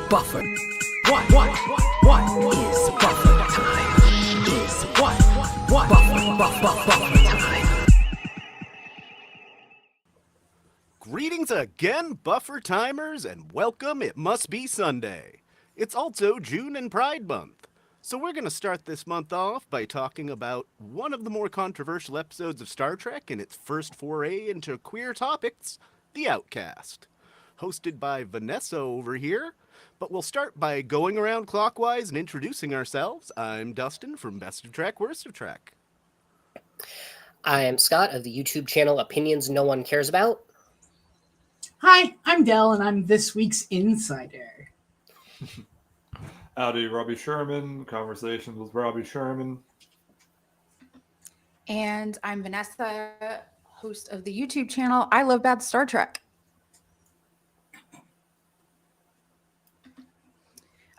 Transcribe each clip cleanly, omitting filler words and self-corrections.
buffer? What is buffer time? Is what buffer time? Greetings again, Buffer Timers, and welcome. It must be Sunday. It's also June and Pride Month. So we're going to start this month off by talking about one of the more controversial episodes of Star Trek in its first foray into queer topics, The Outcast. Hosted by Vanessa over here. But we'll start by going around clockwise and introducing ourselves. I'm Dustin from Best of Trek, Worst of Trek. I am Scott of the YouTube channel Opinions No One Cares About. Hi, I'm Dell, and I'm this week's Insider. Howdy, Robbie Sherman, Conversations with Robbie Sherman. And I'm Vanessa, host of the YouTube channel I Love Bad Star Trek.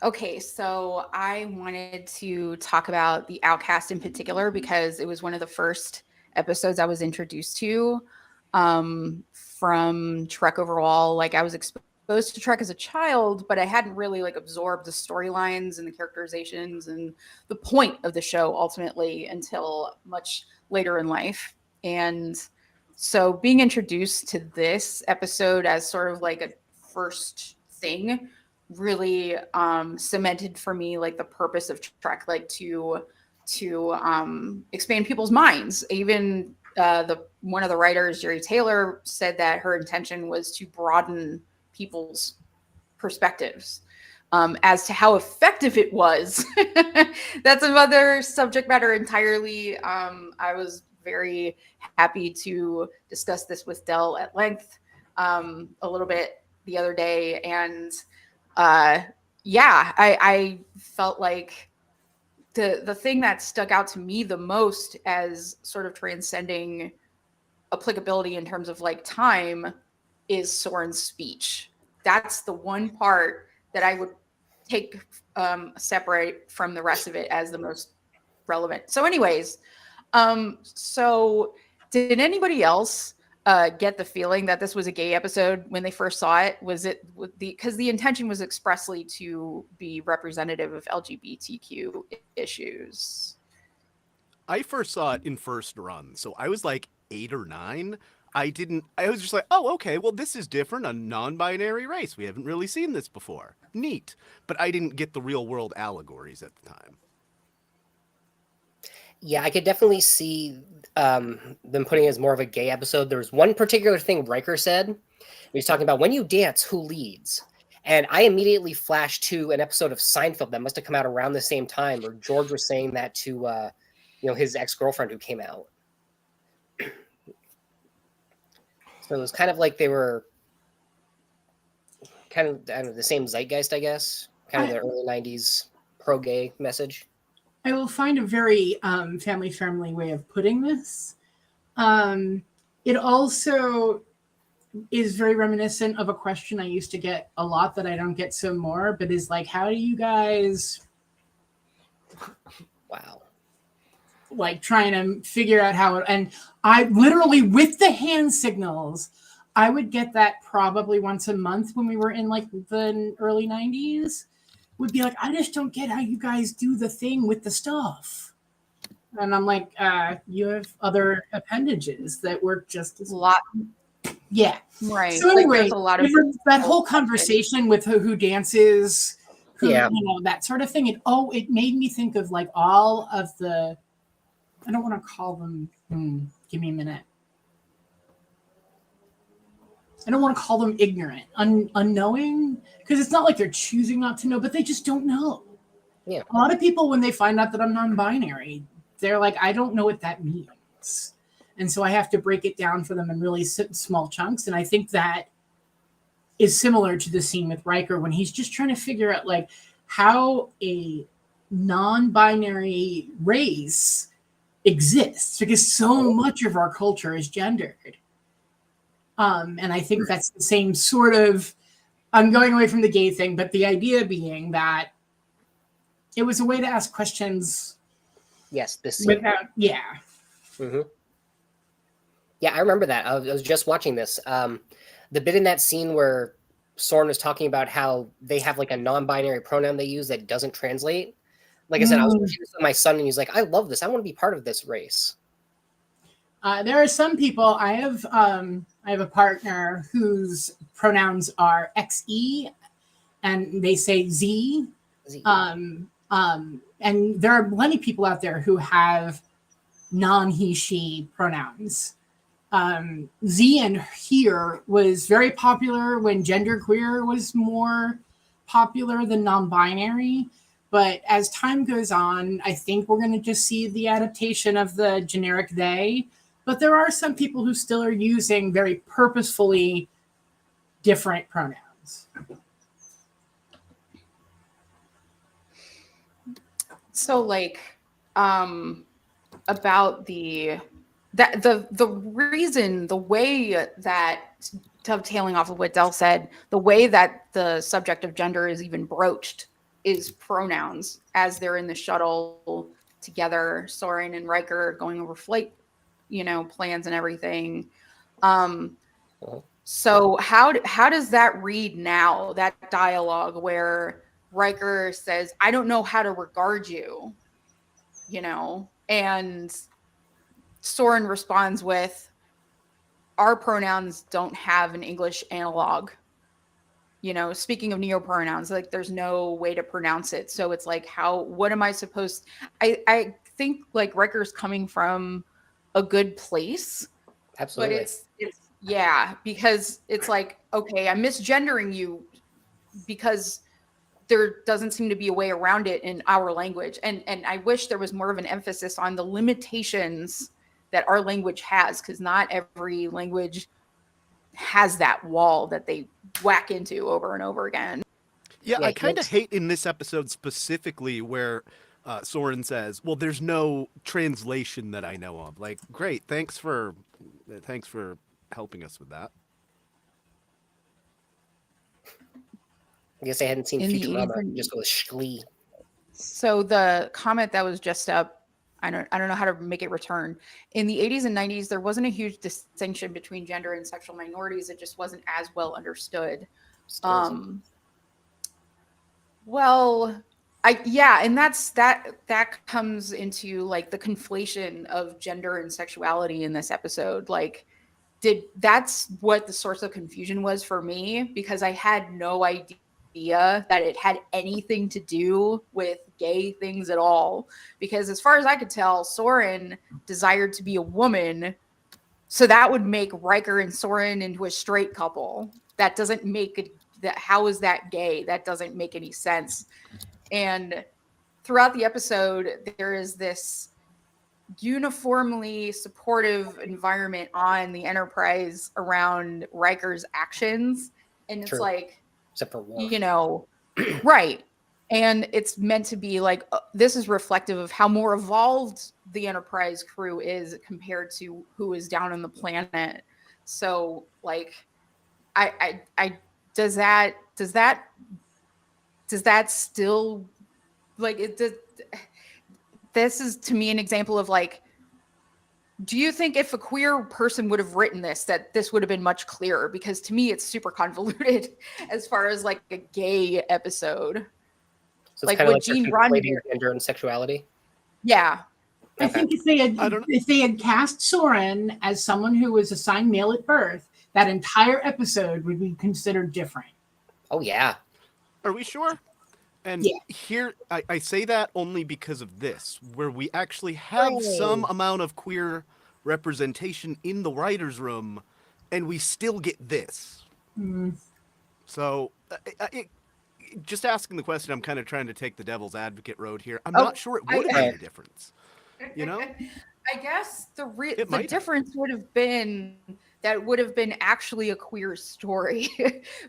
Okay, so I wanted to talk about the Outcast in particular because it was one of the first episodes I was introduced to from Trek overall. Like, I was exposed to Trek as a child, but I hadn't really absorbed the storylines and the characterizations and the point of the show ultimately until much later in life. And so being introduced to this episode as sort of like a first thing really cemented for me the purpose of Trek, to expand people's minds. Even one of the writers, Jerry Taylor, said that her intention was to broaden people's perspectives. As to how effective it was, that's another subject matter entirely. I was very happy to discuss this with Dell at length a little bit the other day, and I felt like the thing that stuck out to me the most as sort of transcending applicability in terms of time is Soren's speech. That's the one part that I would take separate from the rest of it as the most relevant. So anyways, so did anybody else get the feeling that this was a gay episode when they first saw it? Was it because the intention was expressly to be representative of LGBTQ issues? I first saw it in first run, so I was 8 or 9. I was just oh, okay, well, this is different, a non-binary race. We haven't really seen this before. Neat. But I didn't get the real world allegories at the time. Yeah, I could definitely see them putting it as more of a gay episode. There was one particular thing Riker said. He was talking about, when you dance, who leads? And I immediately flashed to an episode of Seinfeld that must have come out around the same time, where George was saying that to his ex-girlfriend who came out. So it was kind of like they were kind of, I don't know, the same zeitgeist, I guess. Kind of the early 90s pro-gay message. I will find a very family-friendly way of putting this. It also is very reminiscent of a question I used to get a lot that I don't get so more, but is how do you guys... Wow. Trying to figure out how... And I literally, with the hand signals, I would get that probably once a month when we were in the early 90s. Would be I just don't get how you guys do the thing with the stuff. And I'm you have other appendages that work just as a lot. Yeah. Right. So anyway, there's a lot of that whole conversation with who dances, Yeah. That sort of thing. It made me think of all of the, I don't want to call them, give me a minute. I don't want to call them ignorant, unknowing, because it's not like they're choosing not to know, but they just don't know. Yeah. A lot of people, when they find out that I'm non-binary, they're I don't know what that means. And so I have to break it down for them in really small chunks. And I think that is similar to the scene with Riker when he's just trying to figure out how a non-binary race exists, because so much of our culture is gendered. And I think that's the same sort of, I'm going away from the gay thing, but the idea being that it was a way to ask questions. Yes, this scene. Without, yeah. Mm-hmm. Yeah, I remember that. I was just watching this. The bit in that scene where Soren was talking about how they have like a non-binary pronoun they use that doesn't translate. Like I said, I was watching this with my son, and he's like, "I love this. I want to be part of this race." There are some people. I have a partner whose pronouns are XE, and they say Z. Z. And there are plenty of people out there who have non-he, she pronouns. Z and here was very popular when genderqueer was more popular than non-binary. But as time goes on, I think we're going to just see the adaptation of the generic they. But there are some people who still are using very purposefully different pronouns. So like about the reason, the way that, dovetailing off of what Del said, the way that the subject of gender is even broached is pronouns as they're in the shuttle together, Soren and Riker going over flight, plans and everything. So how does that read now, that dialogue where Riker says, "I don't know how to regard you," and Soren responds with, "Our pronouns don't have an English analog." Speaking of neopronouns, like there's no way to pronounce it. So it's like, what am I supposed? I think like Riker's coming from a good place. Absolutely. But it's because it's like, okay, I'm misgendering you because there doesn't seem to be a way around it in our language. And I wish there was more of an emphasis on the limitations that our language has, because not every language has that wall that they whack into over and over again. Yeah, I kind of hate in this episode specifically where Soren says, "Well, there's no translation that I know of." Like, great, thanks for helping us with that. I guess I hadn't seen In the Futurama, just with Shklee. So the comment that was just up, I don't know how to make it return. In the 80s and 90s, there wasn't a huge distinction between gender and sexual minorities. It just wasn't as well understood. And that comes into like the conflation of gender and sexuality in this episode. Like, that's what the source of confusion was for me, because I had no idea that it had anything to do with gay things at all. Because as far as I could tell, Soren desired to be a woman, so that would make Riker and Soren into a straight couple. That doesn't make it. How is that gay? That doesn't make any sense. And throughout the episode, there is this uniformly supportive environment on the Enterprise around Riker's actions. And it's like, except for Worf. Right. And it's meant to be like, this is reflective of how more evolved the Enterprise crew is compared to who is down on the planet. So like, does that still, like, this is to me an example of like, do you think if a queer person would have written this, that this would have been much clearer? Because to me, it's super convoluted as far as like a gay episode. So it's like kind of what like Gene Roddenberry, gender and sexuality. Yeah. I think if they had cast Soren as someone who was assigned male at birth, that entire episode would be considered different. Oh yeah. Are we sure? And here, I say that only because of this, where we actually have some amount of queer representation in the writer's room, and we still get this. So, just asking the question, I'm kind of trying to take the devil's advocate road here. I'm not sure it would have made a difference. I guess the difference would have been that it would have been actually a queer story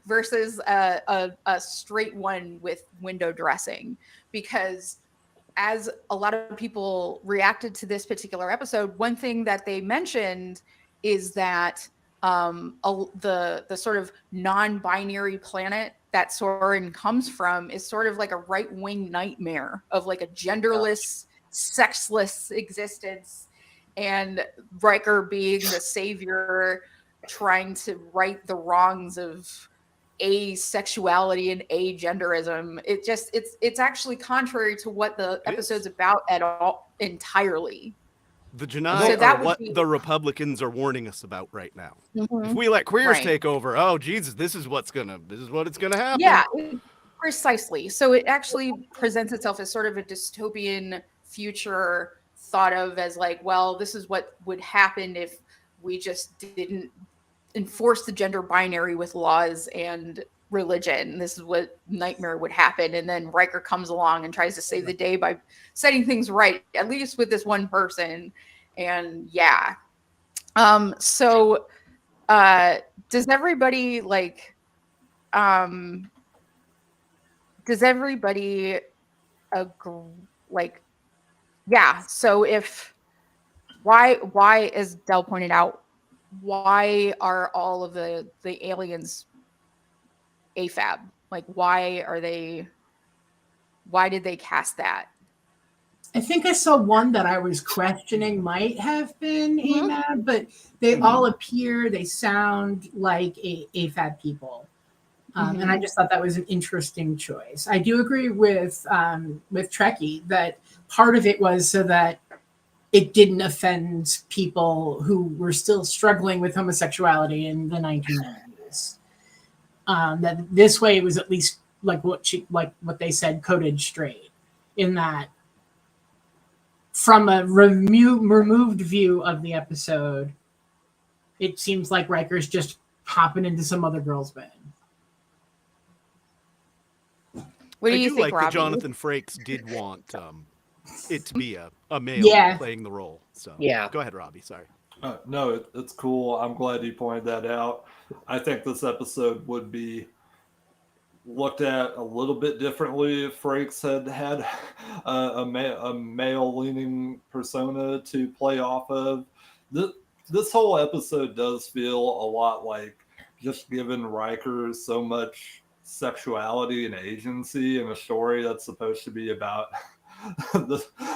versus a straight one with window dressing. Because as a lot of people reacted to this particular episode, one thing that they mentioned is that the sort of non-binary planet that Soren comes from is sort of like a right-wing nightmare of like a genderless, sexless existence. And Riker being the savior, trying to right the wrongs of, asexuality and agenderism. It's actually contrary to what the episode's about at all entirely. The Janai are what the Republicans are warning us about right now. If we let queers take over, oh Jesus, this is what it's gonna happen. Yeah, precisely. So it actually presents itself as sort of a dystopian future thought of as like, well, this is what would happen if we just didn't enforce the gender binary with laws and religion. This is what nightmare would happen. And then Riker comes along and tries to save the day by setting things right, at least with this one person. And yeah. So does everybody agree? Like, yeah. So why, as Del pointed out, why are all of the aliens AFAB? Like, why did they cast that? I think I saw one that I was questioning might have been AMAB, but they all appear, they sound like AFAB people. And I just thought that was an interesting choice. I do agree with Trekkie that part of it was so that it didn't offend people who were still struggling with homosexuality in the 1990s. That this way it was at least like what they said, coded straight, in that from a removed view of the episode, it seems like Riker's just hopping into some other girl's bed. What do you think, like Robbie? that Jonathan Frakes did want it to be a male playing the role. So go ahead, Robbie. Sorry. No, it's cool. I'm glad you pointed that out. I think this episode would be looked at a little bit differently if Frakes had a male-leaning persona to play off of. This whole episode does feel a lot like just giving Riker so much sexuality and agency in a story that's supposed to be about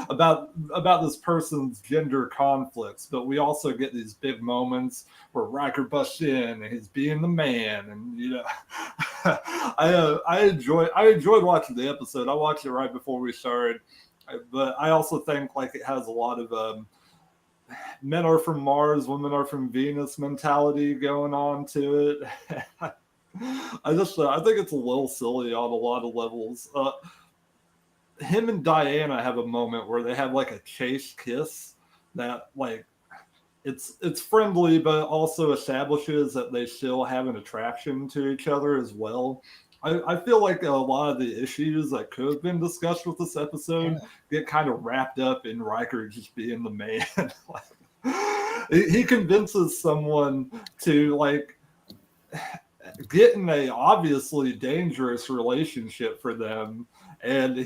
about this person's gender conflicts, but we also get these big moments where Riker busts in and he's being the man, and you know, I enjoyed watching the episode. I watched it right before we started, but I also think like it has a lot of men are from Mars, women are from Venus mentality going on to it. I think it's a little silly on a lot of levels. Him and Diana have a moment where they have like a chaste kiss that like it's friendly, but also establishes that they still have an attraction to each other as well. I feel like a lot of the issues that could have been discussed with this episode get kind of wrapped up in Riker just being the man. He convinces someone to like get in a obviously dangerous relationship for them, and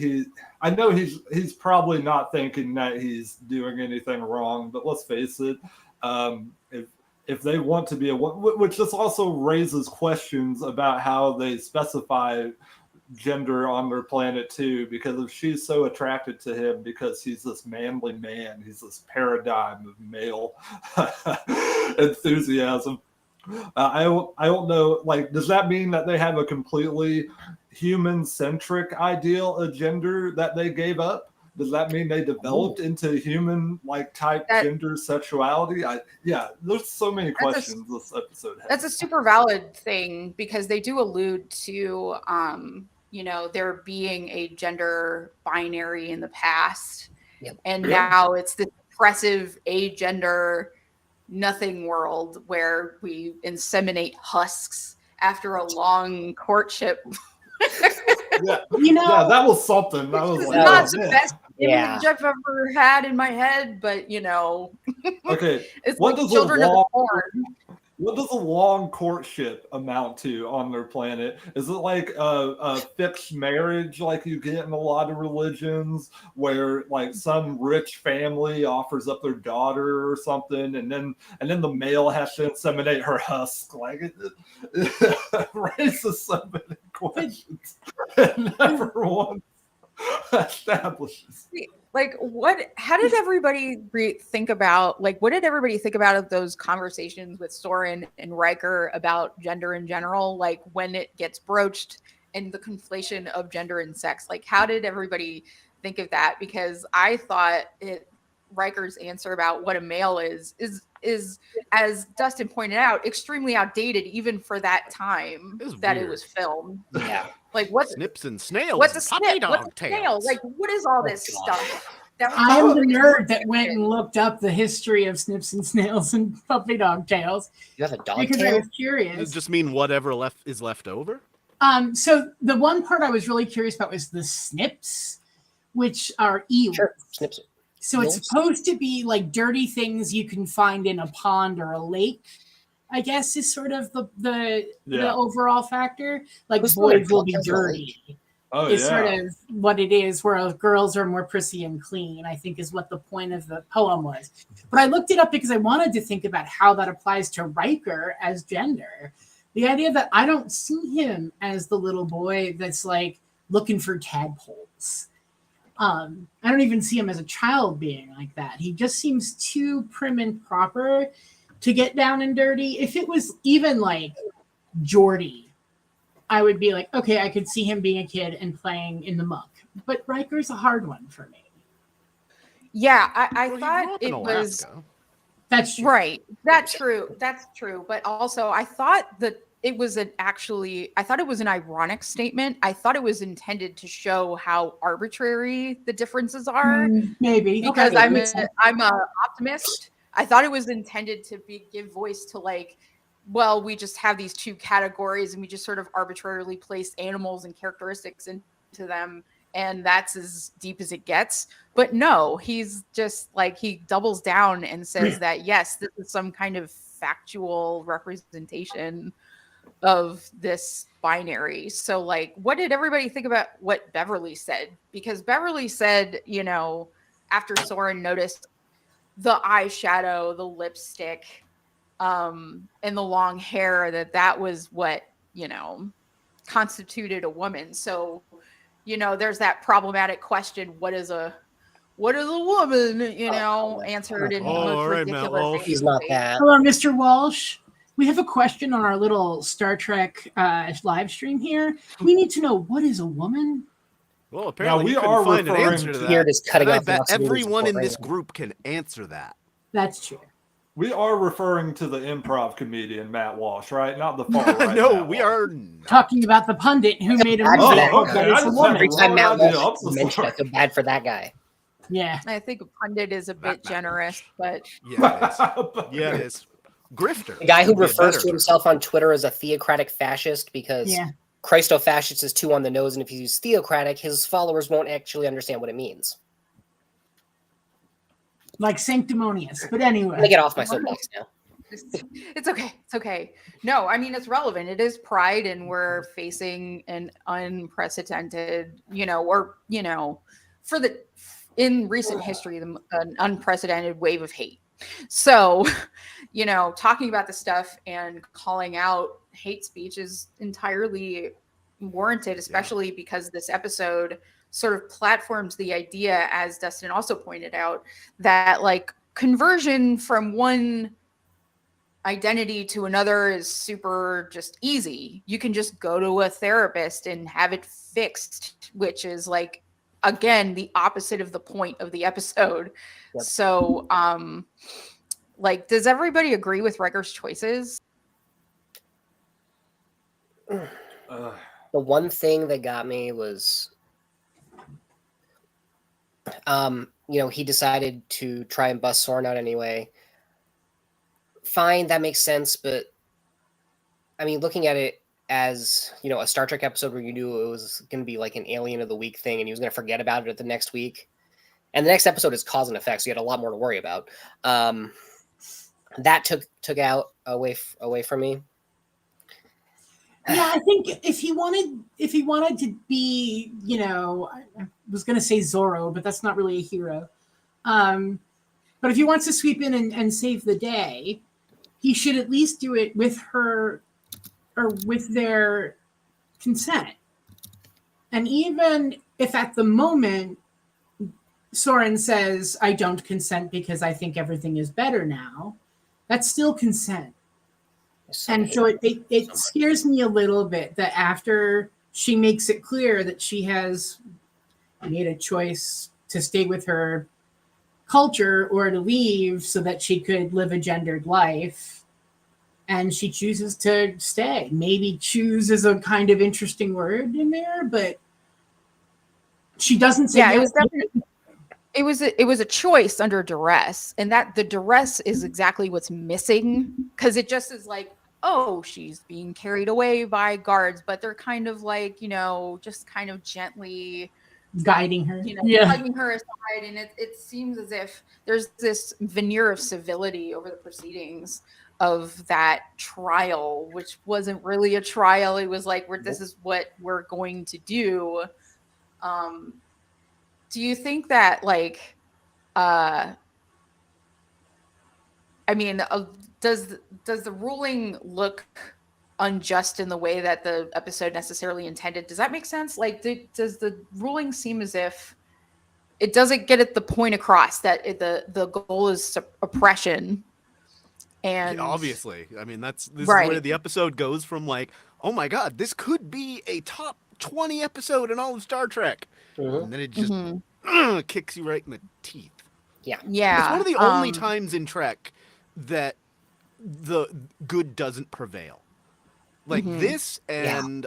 I know he's probably not thinking that he's doing anything wrong, but let's face it, if they want to be which just also raises questions about how they specify gender on their planet too, because if she's so attracted to him because he's this manly man, he's this paradigm of male enthusiasm, I don't know, like, does that mean that they have a completely human-centric ideal of gender that they gave up? Does that mean they developed into human like type gender sexuality? There's so many questions this episode has. That's a super valid thing, because they do allude to there being a gender binary in the past, and now it's this oppressive agender nothing world where we inseminate husks after a long courtship. that was something. That was like, not the best image I've ever had in my head, but okay. It's what like children of the corn. What does a long courtship amount to on their planet? Is it like a fixed marriage like you get in a lot of religions, where like some rich family offers up their daughter or something, and then the male has to inseminate her husk? Like it raises so many questions. Never once establishes. Like, how did everybody think about, like, what did everybody think about of those conversations with Soren and Riker about gender in general? Like, when it gets broached and the conflation of gender and sex, like, how did everybody think of that? Because I thought Riker's answer about what a male is, as Dustin pointed out, extremely outdated even for that time that it was filmed. Yeah. Like, what Snips and snails. what's a and snip? puppy What's dog a snail? tails. Like, what is all this God. stuff? That was I am the probably nerd that went and looked up the history of snips and snails and puppy dog tails You have a dog because I tail? was Does curious. it just mean whatever is left over? So the one part I was really curious about was the snips, which are eels. Sure. Snips. So it's Eels? supposed to be like dirty things you can find in a pond or a lake, I guess, is sort of the overall factor. Like, Who's boys will dog be tails in a lake? dirty. Oh, Is yeah. sort of what it is, whereas girls are more prissy and clean, I think, is what the point of the poem was. But I looked it up because I wanted to think about how that applies to Riker as gender. The idea that I don't see him as the little boy that's like looking for tadpoles. I don't even see him as a child being like that. He just seems too prim and proper to get down and dirty. If it was even like Geordie, I would be like, okay, I could see him being a kid and playing in the muck. But Riker's a hard one for me. Yeah, I Well, he grew thought up in it was Alaska. That's true. right. That's true. But also, I thought that it was I thought it was an ironic statement. I thought it was intended to show how arbitrary the differences are. Maybe. Because Okay, I'm makes sense. I'm a optimist. I thought it was intended to give voice to, like, well, we just have these two categories and we just sort of arbitrarily place animals and characteristics into them, and that's as deep as it gets. But no, he's just like, he doubles down and says that, yes, this is some kind of factual representation of this binary. So, like, what did everybody think about what Beverly said? Because Beverly said, after Soren noticed the eyeshadow, the lipstick, and the long hair, that was what, constituted a woman. So, there's that problematic question, what is a woman, answered in Oh, most all right, Matt ridiculous Walsh. He's not ways. that. Hello, Mr. Walsh. We have a question on our little Star Trek live stream here. We need to know, what is a woman? Well, apparently we you couldn't are find an referring answer to to- Here that. it is cutting And I off bet lots of movies everyone in before this right now. group can answer that. That's true. We are referring to the improv comedian Matt Walsh, right? Not the far right. No, Matt we Walsh. are Talking about the pundit who made a bad movie. for that okay. That I is a just woman. had Every time Matt idea. Walsh I'm so mentioned, I sorry. feel bad for that guy. Yeah. I think a pundit is a bit generous, but Yeah, it is. Yeah, it is. Grifter. The guy who would be a refers better to term. himself on Twitter as a theocratic fascist because Yeah. Christo-fascist is too on the nose, and if you use theocratic, his followers won't actually understand what it means. Like sanctimonious. But I'm gonna anyway. get off my soapbox now. it's okay. It's okay. No, I mean, it's relevant. It is Pride, and we're facing an unprecedented, in recent history, an unprecedented wave of hate. So, talking about this stuff and calling out hate speech is entirely warranted, especially because this episode sort of platforms the idea, as Dustin also pointed out, that like conversion from one identity to another is super just easy. You can just go to a therapist and have it fixed, which is like, again, the opposite of the point of the episode. Yep. So, like, does everybody agree with Riker's choices? The one thing that got me was, he decided to try and bust Soren out anyway. Fine, that makes sense, but I mean, looking at it as, a Star Trek episode where you knew it was going to be like an Alien of the Week thing and he was going to forget about it the next week. And the next episode is cause and effect, so you had a lot more to worry about. That took out away from me. Yeah, I think if he wanted to be, I was going to say Zorro, but that's not really a hero. But if he wants to sweep in and save the day, he should at least do it with her or with their consent. And even if at the moment Soren says, I don't consent because I think everything is better now, that's still consent. And so it scares me a little bit that after she makes it clear that she has made a choice to stay with her culture or to leave so that she could live a gendered life, and she chooses to stay. Maybe choose is a kind of interesting word in there, but she doesn't say Yeah, yes. it was definitely it was a choice under duress, and that the duress is exactly what's missing, because it just is like, oh, she's being carried away by guards, but they're kind of like, just kind of gently guiding her. hugging her aside, and it seems as if there's this veneer of civility over the proceedings of that trial, which wasn't really a trial. It was like, this is what we're going to do. Do you think that, like, does the ruling look unjust in the way that the episode necessarily intended? Does that make sense? Like, does the ruling seem as if it doesn't get at the point across that the goal is oppression? And obviously, I mean, this is Right. where the episode goes from like, oh my god, this could be a top 20 episode in all of Star Trek, and then it just kicks you right in the teeth. Yeah. It's one of the only times in Trek that the good doesn't prevail. Like this and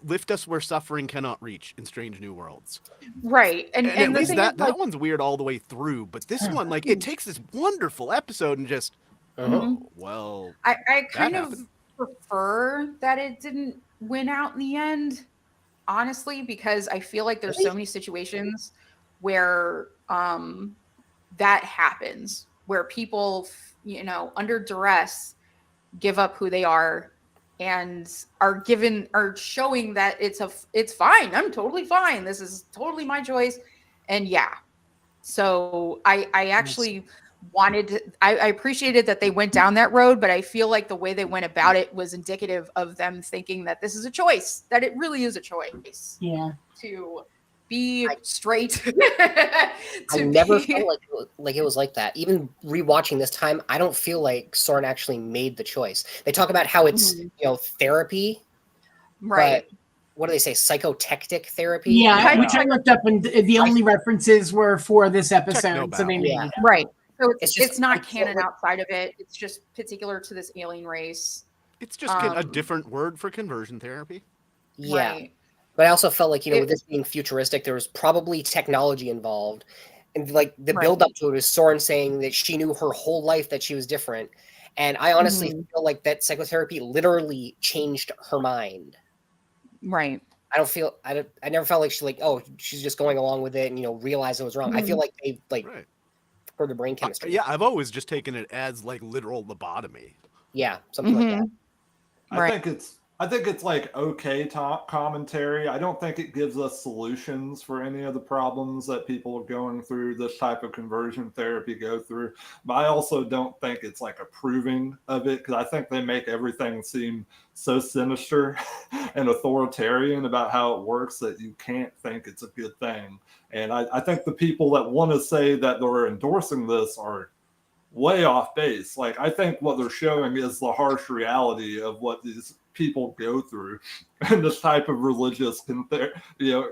Lift Us Where Suffering Cannot Reach in Strange New Worlds. Right. And at the least thing that is, like, one's weird all the way through, but this one, like, it takes this wonderful episode and just, well, I kind of happened. prefer that it didn't win out in the end, honestly, because I feel like there's so many situations where that happens, where people, under duress, give up who they are and are showing that it's fine. I'm totally fine. This is totally my choice. And so I actually I appreciated that they went down that road, but I feel like the way they went about it was indicative of them thinking that this is a choice, that it really is a choice. Yeah. To be straight. I never felt like it was like that. Even rewatching this time, I don't feel like Soren actually made the choice. They talk about how it's therapy, Right. But what do they say? Psychotectic therapy. Yeah, which I looked up, and the only references were for this episode. So they made right. So It's it's just- not I feel canon like- outside of it. It's just particular to this alien race. It's just a different word for conversion therapy. Yeah. Right. But I also felt like, with this being futuristic, there was probably technology involved. And like the build up to it is Soren saying that she knew her whole life that she was different. And I honestly feel like that psychotherapy literally changed her mind. Right. I never felt like she's just going along with it and, realized it was wrong. I feel like they for the brain chemistry. Yeah, I've always just taken it as like literal lobotomy. Yeah, something like that. I think it's like okay commentary. I don't think it gives us solutions for any of the problems that people going through this type of conversion therapy go through. But I also don't think it's like approving of it, because I think they make everything seem so sinister and authoritarian about how it works that you can't think it's a good thing. And I think the people that want to say that they're endorsing this are way off base. Like, I think what they're showing is the harsh reality of what these people go through in this type of religious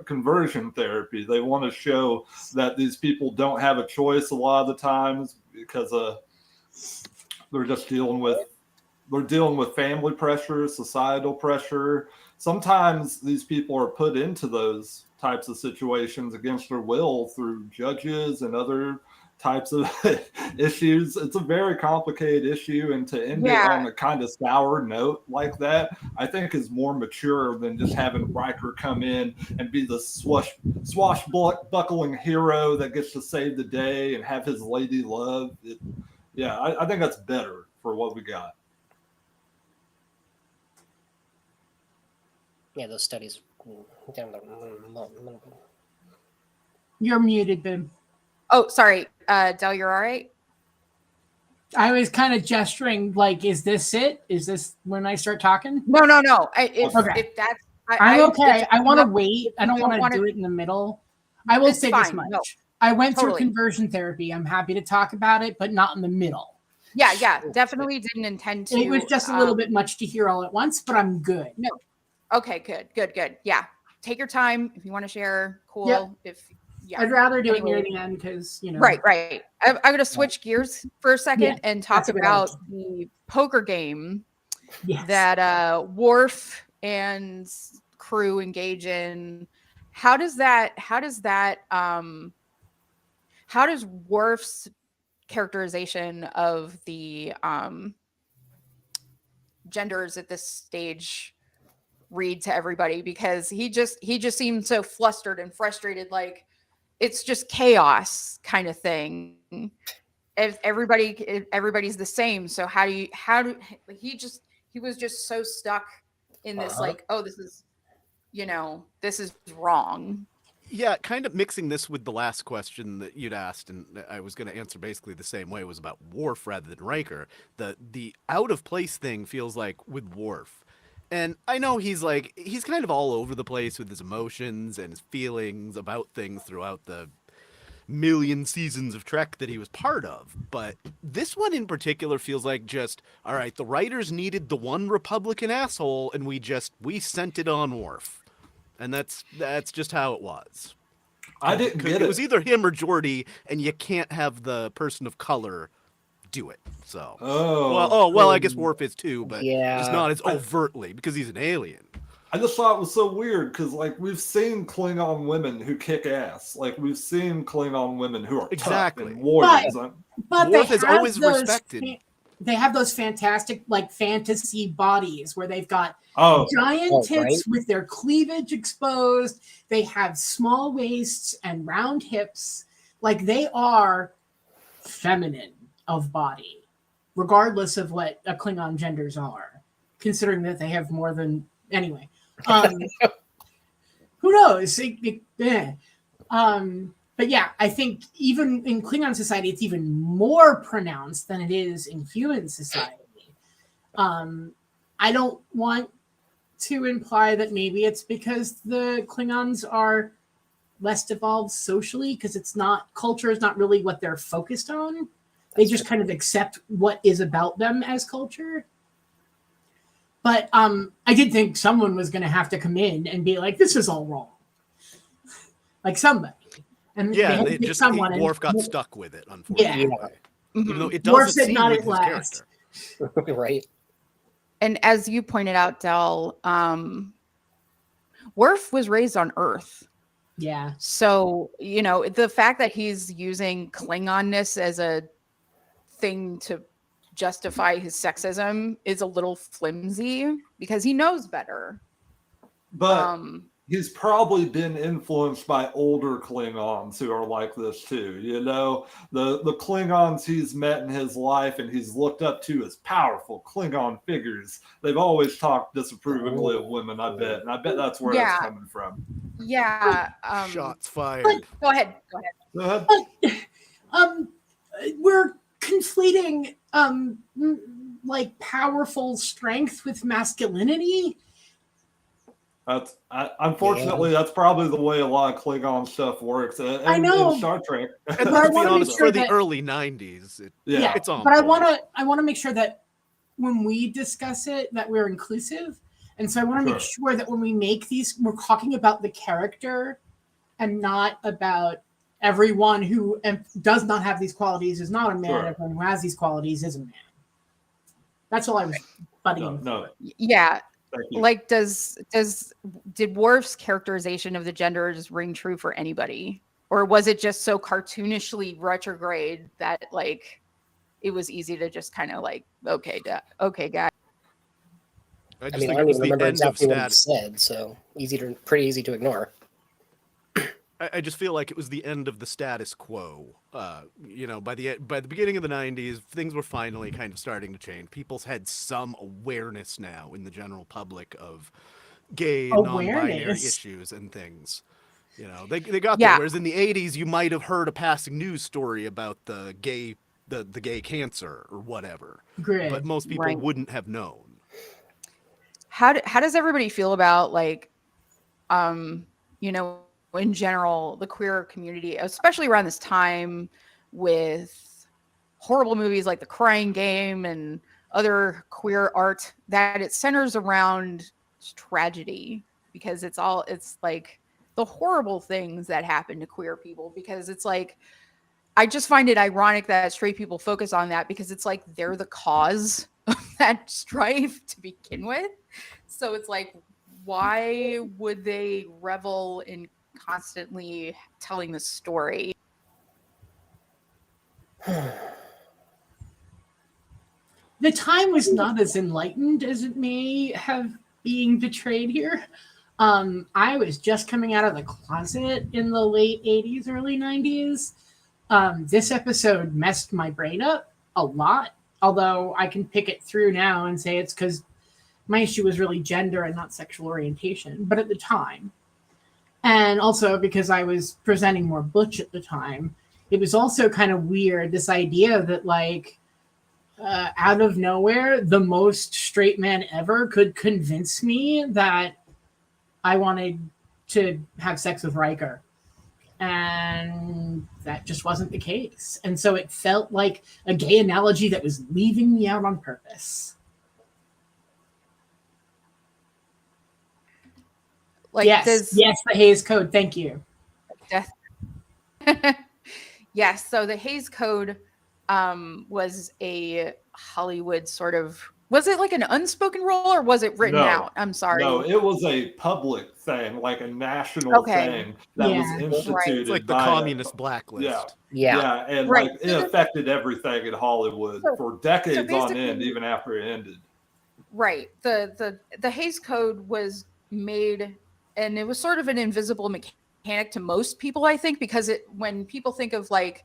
conversion therapy. They want to show that these people don't have a choice a lot of the times because they're just dealing with family pressure, societal pressure. Sometimes these people are put into those types of situations against their will through judges and other types of issues. It's a very complicated issue, and to end it on a kind of sour note like that, I think is more mature than just having Riker come in and be the swashbuckling hero that gets to save the day and have his lady love. I think that's better for what we got. Yeah, those studies. You're muted, Bim. Oh, sorry. Del, you're all right? I was kind of gesturing like, is this it? Is this when I start talking? No. If I'm okay. it's I want to not- wait. I don't don't want wanna- to do it in the middle. I will It's say this fine. much. No, I went totally. through conversion therapy. I'm happy to talk about it, but not in the middle. yeah, definitely didn't intend to. It was just a little bit much to hear all at once, but I'm good. No. Okay, good. Yeah. Take your time. If you want to share, cool. Yep. Yeah. I'd rather do it Anyway. near the end because, Right. I'm going to switch gears for a second Yeah, and talk that's a good about idea. the poker game Yes. that Worf and crew engage in. How does Worf's characterization of the genders at this stage read to everybody? Because he just seemed so flustered and frustrated, like it's just chaos kind of thing. If everybody's the same, so how do he was just so stuck in this like, oh, this is wrong. Yeah, kind of mixing this with the last question that you'd asked, and I was going to answer basically the same way. It was about Worf rather than Riker. The out of place thing feels like with Worf, and I know he's kind of all over the place with his emotions and his feelings about things throughout the million seasons of Trek that he was part of. But this one in particular feels like just, all right, the writers needed the one Republican asshole, and we sent it on Worf. And that's just how it was. I didn't get it. It was either him or Geordi, and you can't have the person of color do it. So, well, I guess Worf is too, but just not as overtly because he's an alien. I just thought it was so weird because, like, we've seen Klingon women who kick ass. Like, we've seen Klingon women who are tough and warriors. But Worf is always respected. They have those fantastic, like, fantasy bodies where they've got giant tits with their cleavage exposed. They have small waists and round hips. Like, they are feminine of body, regardless of what a Klingon genders are, considering that they have more than... Anyway. Who knows? But yeah, I think even in Klingon society, it's even more pronounced than it is in human society. I don't want to imply that maybe it's because the Klingons are less evolved socially, because culture is not really what they're focused on. They just kind of accept what is about them as culture. But I did think someone was going to have to come in and be like, this is all wrong. Like somebody. And Worf got stuck with it, unfortunately. Yeah. Even though it Worf doesn't said seem not with at his last. character. Right. And as you pointed out, Del, Worf was raised on Earth. Yeah. So, the fact that he's using Klingonness as a thing to justify his sexism is a little flimsy because he knows better. But he's probably been influenced by older Klingons who are like this too. The Klingons he's met in his life and he's looked up to as powerful Klingon figures. They've always talked disapprovingly of women, I bet. And I bet that's where that's coming from. Yeah. Shots fired. Go ahead. We're conflating like powerful strength with masculinity. Unfortunately, that's probably the way a lot of Klingon stuff works. I know. In Star Trek. And let's be honest, for the early 90s, it's on. But I want to make sure that when we discuss it, that we're inclusive. And so I want to make sure that when we make these, we're talking about the character and not about everyone who does not have these qualities is not a man. Everyone who has these qualities is a man. That's all I was butting. No. Yeah. Like, did Worf's characterization of the genders ring true for anybody, or was it just so cartoonishly retrograde that like it was easy to just kind of like, okay, guys. I don't even remember exactly what he said, so pretty easy to ignore. I just feel like it was the end of the status quo. By the beginning of the 90s, things were finally kind of starting to change. People's had some awareness now in the general public of gay, non-binary issues and things. They got there. Whereas in the 80s, you might have heard a passing news story about the gay cancer or whatever. Great. But most people wouldn't have known. How does everybody feel about like you know, in general, the queer community, especially around this time with horrible movies like The Crying Game and other queer art, that it centers around tragedy, because it's like the horrible things that happen to queer people, because it's like, I just find it ironic that straight people focus on that, because it's like they're the cause of that strife to begin with. So it's like, why would they revel in constantly telling the story? The time was not as enlightened as it may have being portrayed here. I was just coming out of the closet in the late 80s, early 90s. This episode messed my brain up a lot, although I can pick it through now and say it's because my issue was really gender and not sexual orientation, but at the time, and also because I was presenting more butch at the time, it was also kind of weird, this idea that, like, out of nowhere, the most straight man ever could convince me that I wanted to have sex with Riker. And that just wasn't the case. And so it felt like a gay analogy that was leaving me out on purpose. Like, yes, the Hays Code. Thank you. Yes. So the Hays Code was a Hollywood sort of, was it like an unspoken rule, or was it written out? I'm sorry. No, it was a public thing, like a national thing that was instituted. Right. It's like the communist blacklist. Yeah, and like it affected everything in Hollywood for decades on end, even after it ended. Right. The Hays Code was made, and it was sort of an invisible mechanic to most people, I think, because when people think of like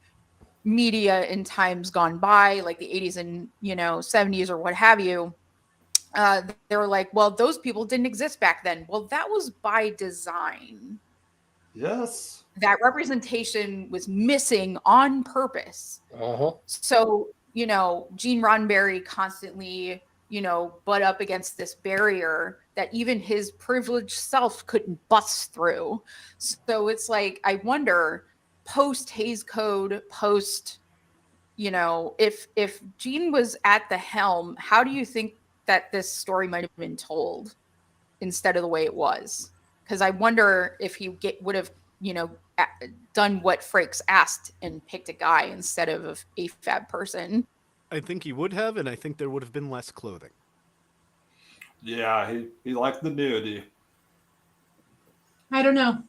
media in times gone by, like the 80s and 70s or what have you, they were like, well, those people didn't exist back then. Well, that was by design. Yes, that representation was missing on purpose. So Gene Roddenberry constantly butt up against this barrier that even his privileged self couldn't bust through. So it's like, I wonder, post Hays Code, if Gene was at the helm, how do you think that this story might have been told instead of the way it was? Because I wonder if he would have, done what Frakes asked and picked a guy instead of a AFAB person. I think he would have, and I think there would have been less clothing. Yeah, he liked the nudity. I don't know.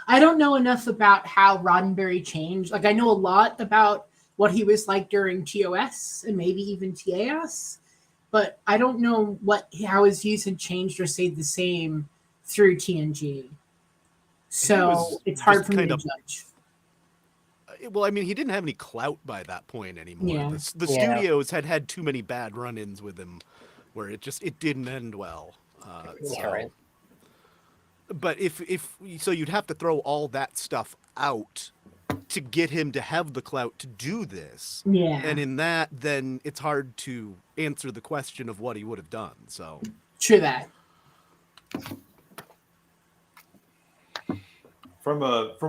I don't know enough about how Roddenberry changed. Like, I know a lot about what he was like during TOS and maybe even TAS, but I don't know how his views had changed or stayed the same through TNG. So it's hard for me to judge. Well, I mean, he didn't have any clout by that point anymore. Yeah. The studios had too many bad run-ins with him, where it didn't end well. Right. But if you'd have to throw all that stuff out to get him to have the clout to do this. Yeah. And in that, then it's hard to answer the question of what he would have done. So true that. From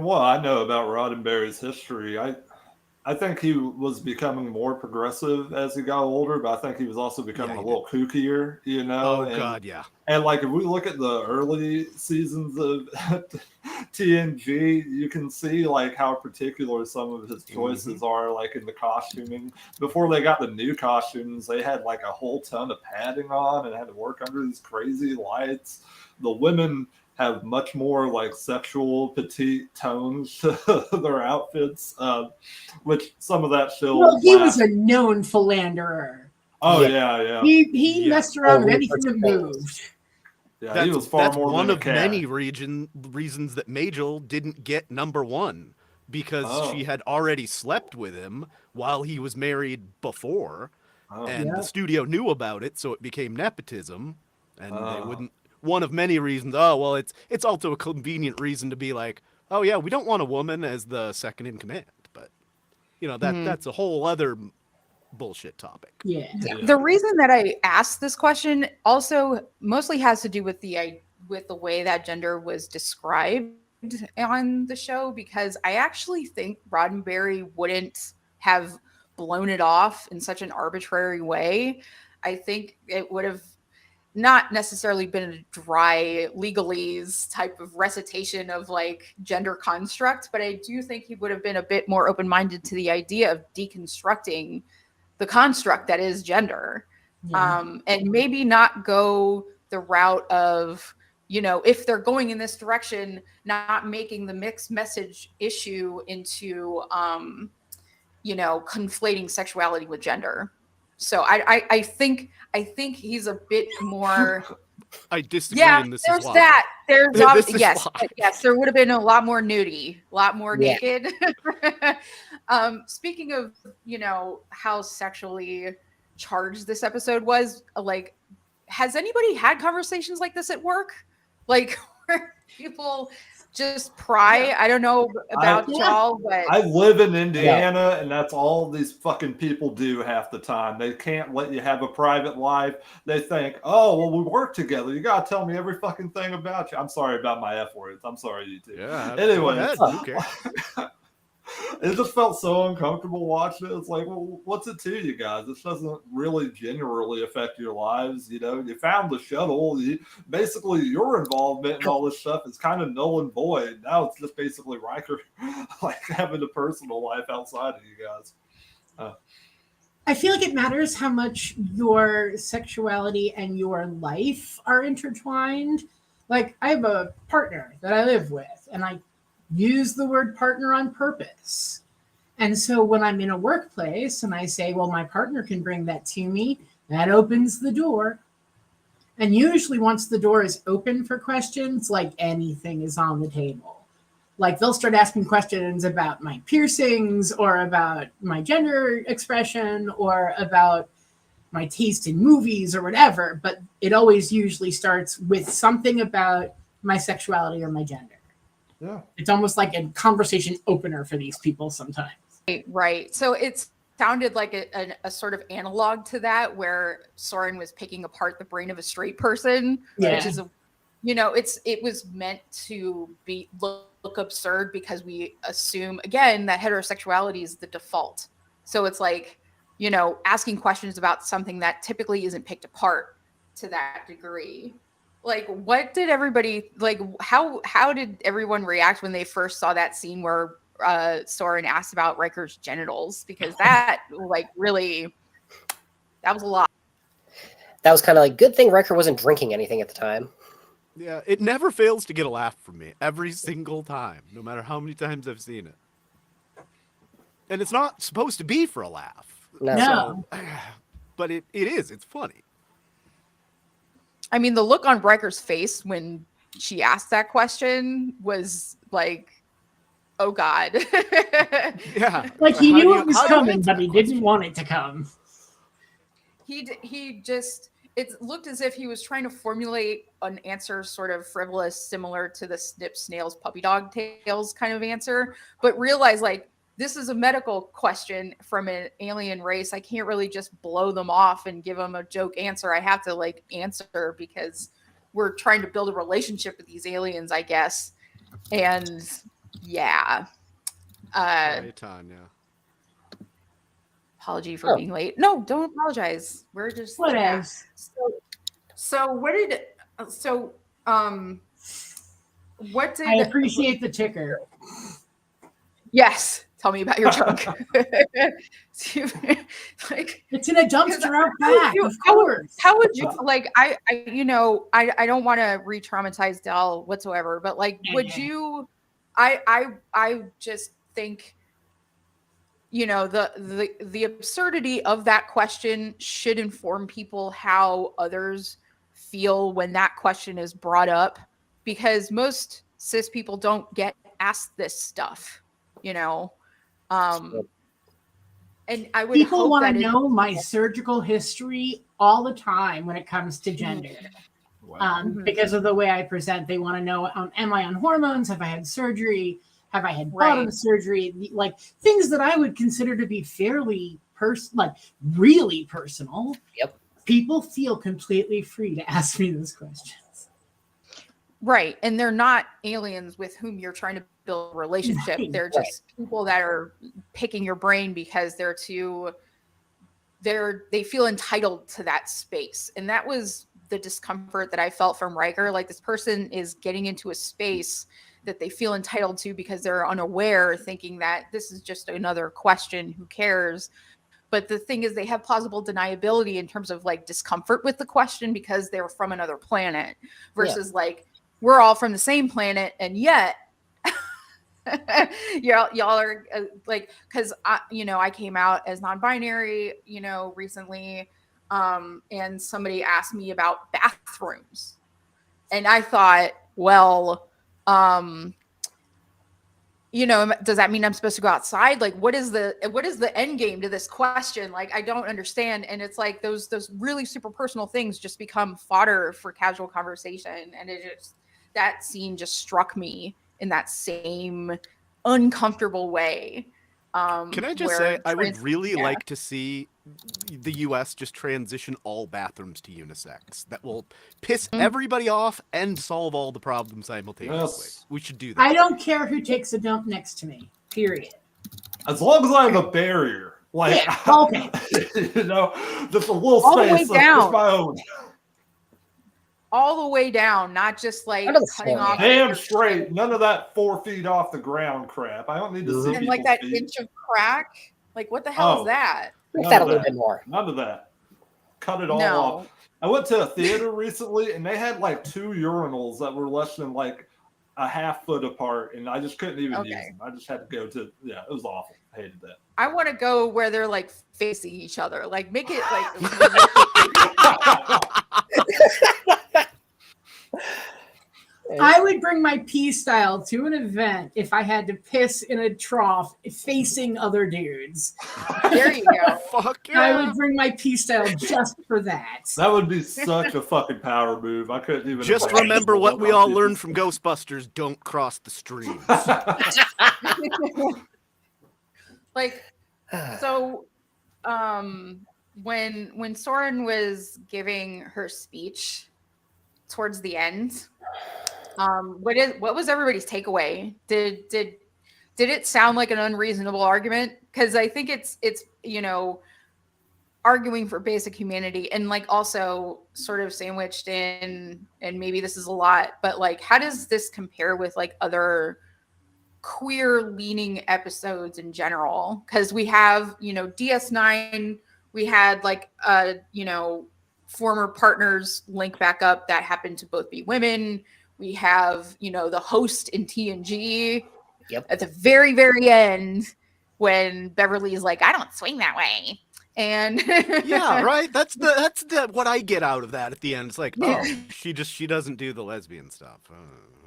what I know about Roddenberry's history, I think he was becoming more progressive as he got older, but I think he was also becoming a little kookier, God, yeah. And like, if we look at the early seasons of TNG, you can see like how particular some of his choices are, like in the costuming. Before they got the new costumes, they had like a whole ton of padding on and had to work under these crazy lights. The women have much more like sexual petite tones to their outfits, which some of that still. Well, he was a known philanderer. Oh yeah. He messed around with anything that moved. Yeah, he was far more one than of many reasons that Majel didn't get number one, because she had already slept with him while he was married before, and the studio knew about it, so it became nepotism, and they wouldn't. One of many reasons. Oh, well, it's also a convenient reason to be like, oh yeah, we don't want a woman as the second in command, but that's a whole other bullshit topic. Yeah. The reason that I asked this question also mostly has to do with the with the way that gender was described on the show, because I actually think Roddenberry wouldn't have blown it off in such an arbitrary way. I think it would have not necessarily been a dry legalese type of recitation of like gender construct, but I do think he would have been a bit more open-minded to the idea of deconstructing the construct that is gender. And maybe not go the route of, you know, if they're going in this direction, not making the mixed message issue into, you know, conflating sexuality with gender. So I think he's a bit more. I disagree, Yeah, and this there's is why. that. There's This is yes, why. yes. There would have been a lot more nudity, a lot more Yeah. naked. Speaking of, you know, how sexually charged this episode was, like, has anybody had conversations like this at work? Like, where people just pry? I don't know about y'all, but I live in Indiana, and that's all these fucking people do half the time. They can't let you have a private life. They think, oh, well, we work together. You gotta tell me every fucking thing about you. I'm sorry about my F words. I'm sorry, you two. Yeah. Anyway, go ahead. Who cares? it just felt so uncomfortable watching it. It's like, well, what's it to you guys? This doesn't really generally affect your lives. You know, you found the shuttle. Basically, your involvement in all this stuff is kind of null and void. Now it's just basically Riker like having a personal life outside of you guys. I feel like it matters how much your sexuality and your life are intertwined. Like, I have a partner that I live with, and I use the word partner on purpose. And so when I'm in a workplace and I say, well, my partner can bring that to me, that opens the door. And usually once the door is open for questions, like anything is on the table. Like they'll start asking questions about my piercings or about my gender expression or about my taste in movies or whatever. But it always usually starts with something about my sexuality or my gender. Yeah. It's almost like a conversation opener for these people sometimes. right. So it sounded like a sort of analog to that, where Soren was picking apart the brain of a straight person, which is you know, it was meant to be look absurd because we assume again that heterosexuality is the default. So it's like, you know, asking questions about something that typically isn't picked apart to that degree. Like, what did everybody like? How did everyone react when they first saw that scene where Soren asked about Riker's genitals? Because that like really, that was a lot. That was kind of like, good thing Riker wasn't drinking anything at the time. Yeah, it never fails to get a laugh from me every single time, no matter how many times I've seen it. And it's not supposed to be for a laugh. No. So, but it is. It's funny. I mean, the look on Riker's face when she asked that question was like, oh God. Yeah. Like he How do knew you- it was how do you coming, answer but he that didn't question? want it to come. He just, it looked as if he was trying to formulate an answer sort of frivolous, similar to the snip snails puppy dog tails kind of answer, but realized like, this is a medical question from an alien race. I can't really just blow them off and give them a joke answer. I have to like answer because we're trying to build a relationship with these aliens, I guess. And yeah. Right, Tanya. Apology for being late. No, don't apologize. We're just Whatever. So what did what did I appreciate the ticker. Yes, tell me about your trunk. Like, It's in a dumpster out how would back, you- of course. how would you like I you know, I don't want to re-traumatize Del whatsoever, but like would you I just think, you know, the absurdity of that question should inform people how others feel when that question is brought up, because most cis people don't get asked this stuff, you know. And I would People hope want that to know my surgical history all the time when it comes to gender. Because of the way I present. They want to know, am I on hormones? Have I had surgery? Have I had bottom surgery? Like things that I would consider to be fairly really personal. Yep. People feel completely free to ask me those questions. Right. And they're not aliens with whom you're trying to build a relationship. Right. They're just people that are picking your brain because they feel entitled to that space. And that was the discomfort that I felt from Riker. Like, this person is getting into a space that they feel entitled to because they're unaware, thinking that this is just another question, who cares? But the thing is, they have plausible deniability in terms of like discomfort with the question because they're from another planet versus like, we're all from the same planet, and yet y'all are like, because I came out as non-binary, recently, and somebody asked me about bathrooms, and I thought, well, does that mean I'm supposed to go outside? Like, what is the end game to this question? Like, I don't understand. And it's like those really super personal things just become fodder for casual conversation, and that scene just struck me in that same uncomfortable way. Can I just say, I would really like to see the U.S. just transition all bathrooms to unisex. That will piss everybody off and solve all the problems simultaneously. Yes. We should do that. I don't care who takes a dump next to me. Period. As long as I have a barrier, like okay. just a little All the way space down. of my own. All the way down, not just like cutting off. Damn straight. None of that 4 feet off the ground crap. I don't need to see and like that inch of crack. Like, what the hell is that? Make that a little bit more. None of that. Cut it all off. I went to a theater recently, and they had like 2 urinals that were less than like a half foot apart, and I just couldn't even use them. I just had to go to, it was awful. I hated that. I want to go where they're like facing each other. Like, make it like. I would bring my pee style to an event if I had to piss in a trough facing other dudes. There you go. Fuck yeah. I would bring my pee style just for that. That would be such a fucking power move. I couldn't even. Just remember what we all learned from Ghostbusters: don't cross the streams. Like, so, when Soren was giving her speech towards the end, what was everybody's takeaway? Did it sound like an unreasonable argument? Because I think it's arguing for basic humanity, and like also sort of sandwiched in, and maybe this is a lot, but like, how does this compare with like other queer leaning episodes in general? Because we have DS9, we had like former partners link back up that happened to both be women. We have the host in TNG. Yep. At the very, very end, when Beverly is like, I don't swing that way. And yeah, right. That's what I get out of that at the end. It's like, oh, she doesn't do the lesbian stuff. All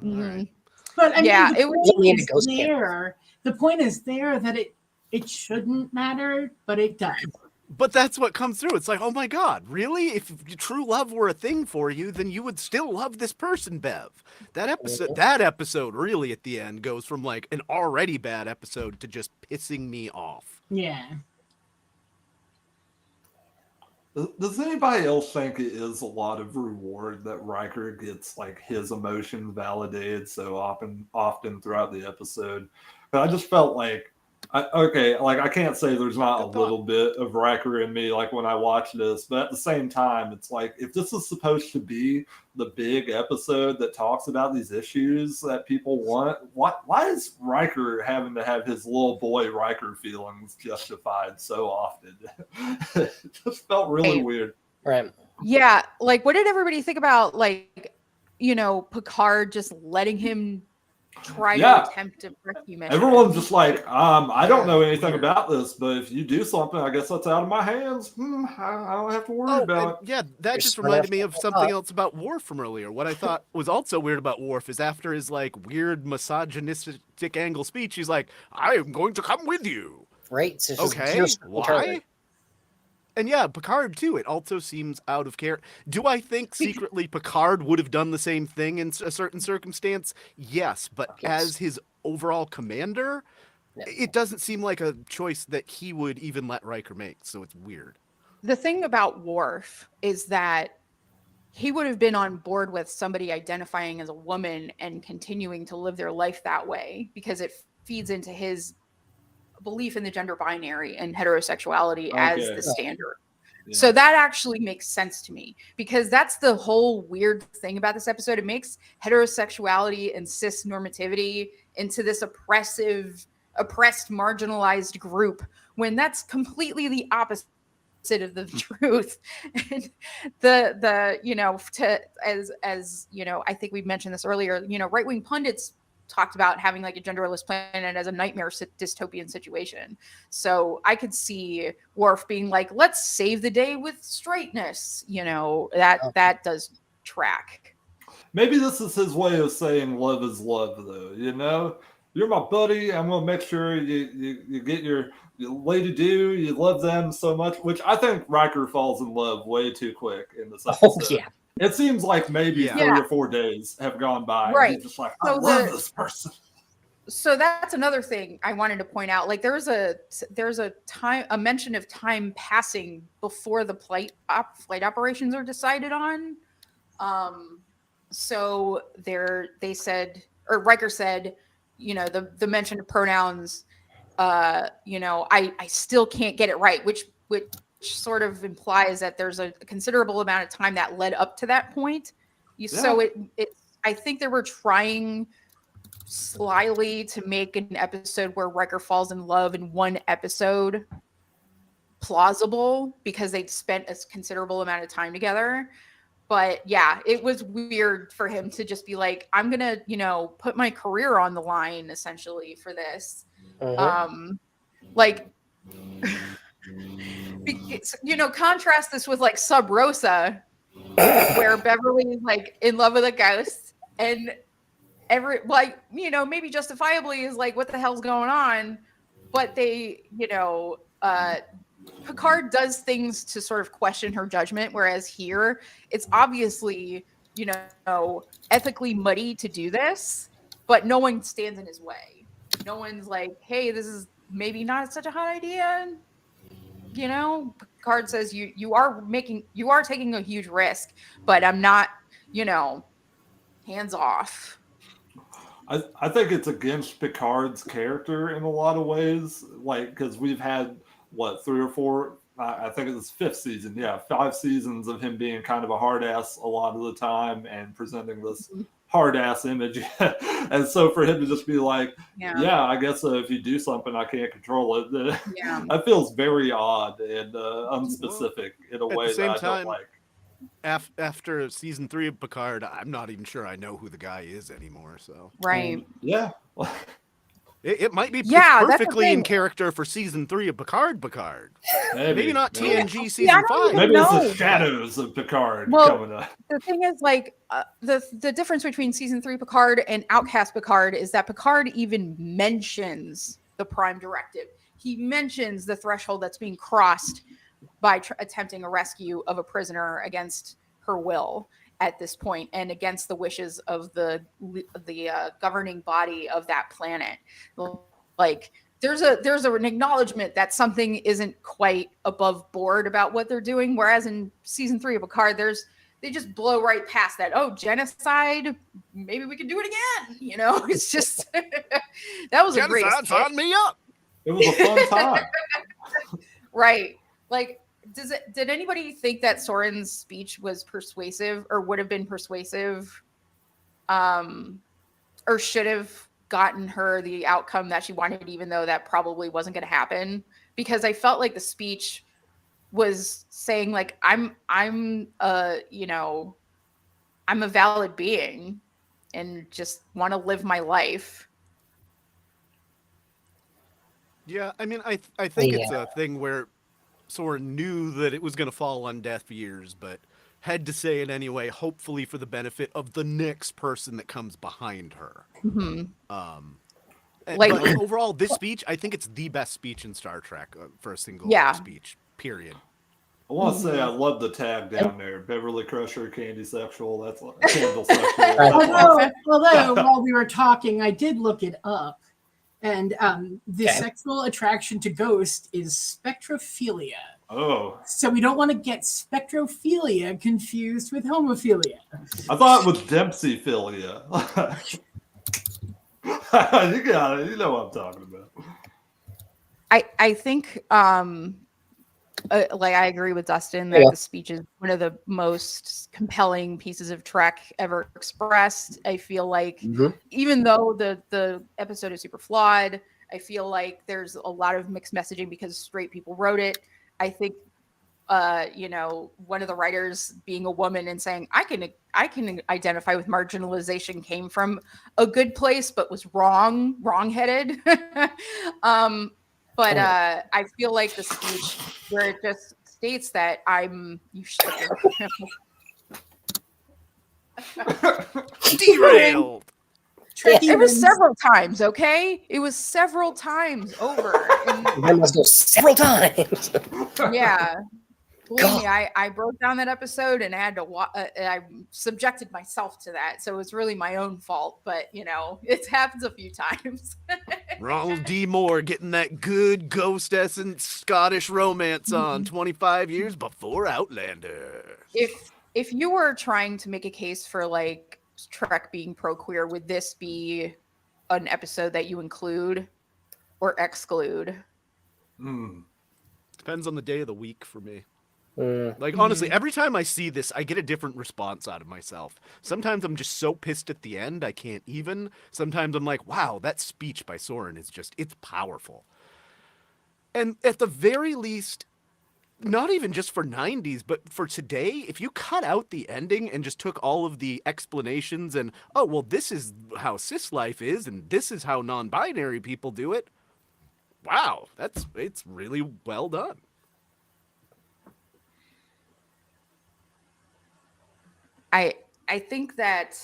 right. But I mean, Yeah, the point is there that it shouldn't matter, but it does. But that's what comes through. It's like, oh my God, really? If true love were a thing for you, then you would still love this person, Bev. That episode really at the end goes from like an already bad episode to just pissing me off. Yeah. Does anybody else think it is a lot of reward that Riker gets like his emotions validated so often throughout the episode? But I just felt like, I can't say there's not a little bit of Riker in me like when I watch this, but at the same time, it's like, if this is supposed to be the big episode that talks about these issues that people want, why is Riker having to have his little boy Riker feelings justified so often? It just felt really weird. Right. Yeah, like, what did everybody think about like Picard just letting him try to attempt to break humanity? Everyone's just like, I don't know anything about this, but if you do something, I guess that's out of my hands. I don't have to worry about it. Yeah, that just reminded me of something else about Worf from earlier. What I thought was also weird about Worf is after his like weird misogynistic angle speech, he's like, I am going to come with you. Right. So okay, why? And yeah, Picard too. It also seems out of character. Do I think secretly Picard would have done the same thing in a certain circumstance? Yes, but as his overall commander, it doesn't seem like a choice that he would even let Riker make. So it's weird. The thing about Worf is that he would have been on board with somebody identifying as a woman and continuing to live their life that way, because it feeds into his belief in the gender binary and heterosexuality as Okay. the standard. Yeah. So that actually makes sense to me, because that's the whole weird thing about this episode. It makes heterosexuality and cis normativity into this oppressed, marginalized group, when that's completely the opposite of the truth. And the you know, as you know, I think we mentioned this earlier, you know, right-wing pundits talked about having like a genderless planet as a nightmare dystopian situation. So I could see Worf being like, let's save the day with straightness, you know. That does track. Maybe this is his way of saying love is love, though. You know, you're my buddy. I'm gonna make sure you get your lady do. You love them so much, which I think Riker falls in love way too quick in this episode. Oh yeah. It seems like maybe Yeah. 3 or 4 days have gone by. Right. And he's just like, I So love this person. So that's another thing I wanted to point out. Like there's a mention of time passing before the flight operations are decided on. So they said, or Riker said, you know, the mention of pronouns, you know, I still can't get it right, which sort of implies that there's a considerable amount of time that led up to that point. So I think they were trying slyly to make an episode where Riker falls in love in one episode plausible, because they'd spent a considerable amount of time together. But yeah, it was weird for him to just be like, I'm gonna, you know, put my career on the line essentially for this. Like you know, contrast this with like Sub Rosa, where Beverly is like in love with a ghost, and like, you know, maybe justifiably is like, what the hell's going on? But they, you know, Picard does things to sort of question her judgment, whereas here it's obviously, you know, ethically muddy to do this, but no one stands in his way. No one's like, hey, this is maybe not such a hot idea. You know, Picard says you are taking a huge risk, but I'm not, you know, hands off. I think it's against Picard's character in a lot of ways, like, because we've had what 3 or 4, I think it's 5th season, 5 seasons of him being kind of a hard ass a lot of the time and presenting this hard ass image. And so for him to just be like, I guess if you do something I can't control it, that feels very odd and unspecific in a way that I don't like. After season 3 of Picard, I'm not even sure I know who the guy is anymore. So right, it might be perfectly in character for season 3 of Picard. Maybe not TNG season 5. Maybe it's the shadows of Picard coming up. The thing is, like, the difference between season 3 Picard and Outcast Picard is that Picard even mentions the Prime Directive. He mentions the threshold that's being crossed by attempting a rescue of a prisoner against her will at this point, and against the wishes of the governing body of that planet. Like there's an acknowledgement that something isn't quite above board about what they're doing, whereas in season 3 of Picard, they just blow right past that. Oh, genocide, maybe we can do it again. You know, it's just that was a great sign me up. It was a fun time. Right. Like, did anybody think that Soren's speech was persuasive, or would have been persuasive, or should have gotten her the outcome that she wanted, even though that probably wasn't going to happen? Because I felt like the speech was saying, like, I'm you know, I'm a valid being and just want to live my life. Yeah, I mean, I think it's a thing where Soren knew that it was going to fall on deaf ears, but had to say it anyway, hopefully for the benefit of the next person that comes behind her. But overall, this speech, I think it's the best speech in Star Trek for a single speech, period. I want to say I love the tag down there. Beverly Crusher, Candy Sexual. That's Candle Sexual. Although while we were talking, I did look it up. And the sexual attraction to Ghost is spectrophilia. Oh, So we don't want to get spectrophilia confused with homophilia. I thought it was Dempseyphilia. You got it. You know what I'm talking about. I think like I agree with Dustin that the speech is one of the most compelling pieces of Trek ever expressed. I feel like even though the episode is super flawed, I feel like there's a lot of mixed messaging because straight people wrote it. I think you know, one of the writers being a woman and saying I can identify with marginalization came from a good place but was wrong-headed. But I feel like the speech where it just states that Derailed. It was several times, okay? It was several times over. I must go several times. Yeah. Believe me, I broke down that episode and I had to I subjected myself to that. So it was really my own fault, but you know, it happens a few times. Ronald D. Moore getting that good ghost essence Scottish romance on 25 years before Outlander. If you were trying to make a case for like Trek being pro-queer, would this be an episode that you include or exclude? Depends on the day of the week for me. Like, honestly, every time I see this, I get a different response out of myself. Sometimes I'm just so pissed at the end, I can't even. Sometimes I'm like, wow, that speech by Soren is just, it's powerful. And at the very least, not even just for 90s, but for today, if you cut out the ending and just took all of the explanations and, oh, well, this is how cis life is, and this is how non-binary people do it. Wow, it's really well done. I think that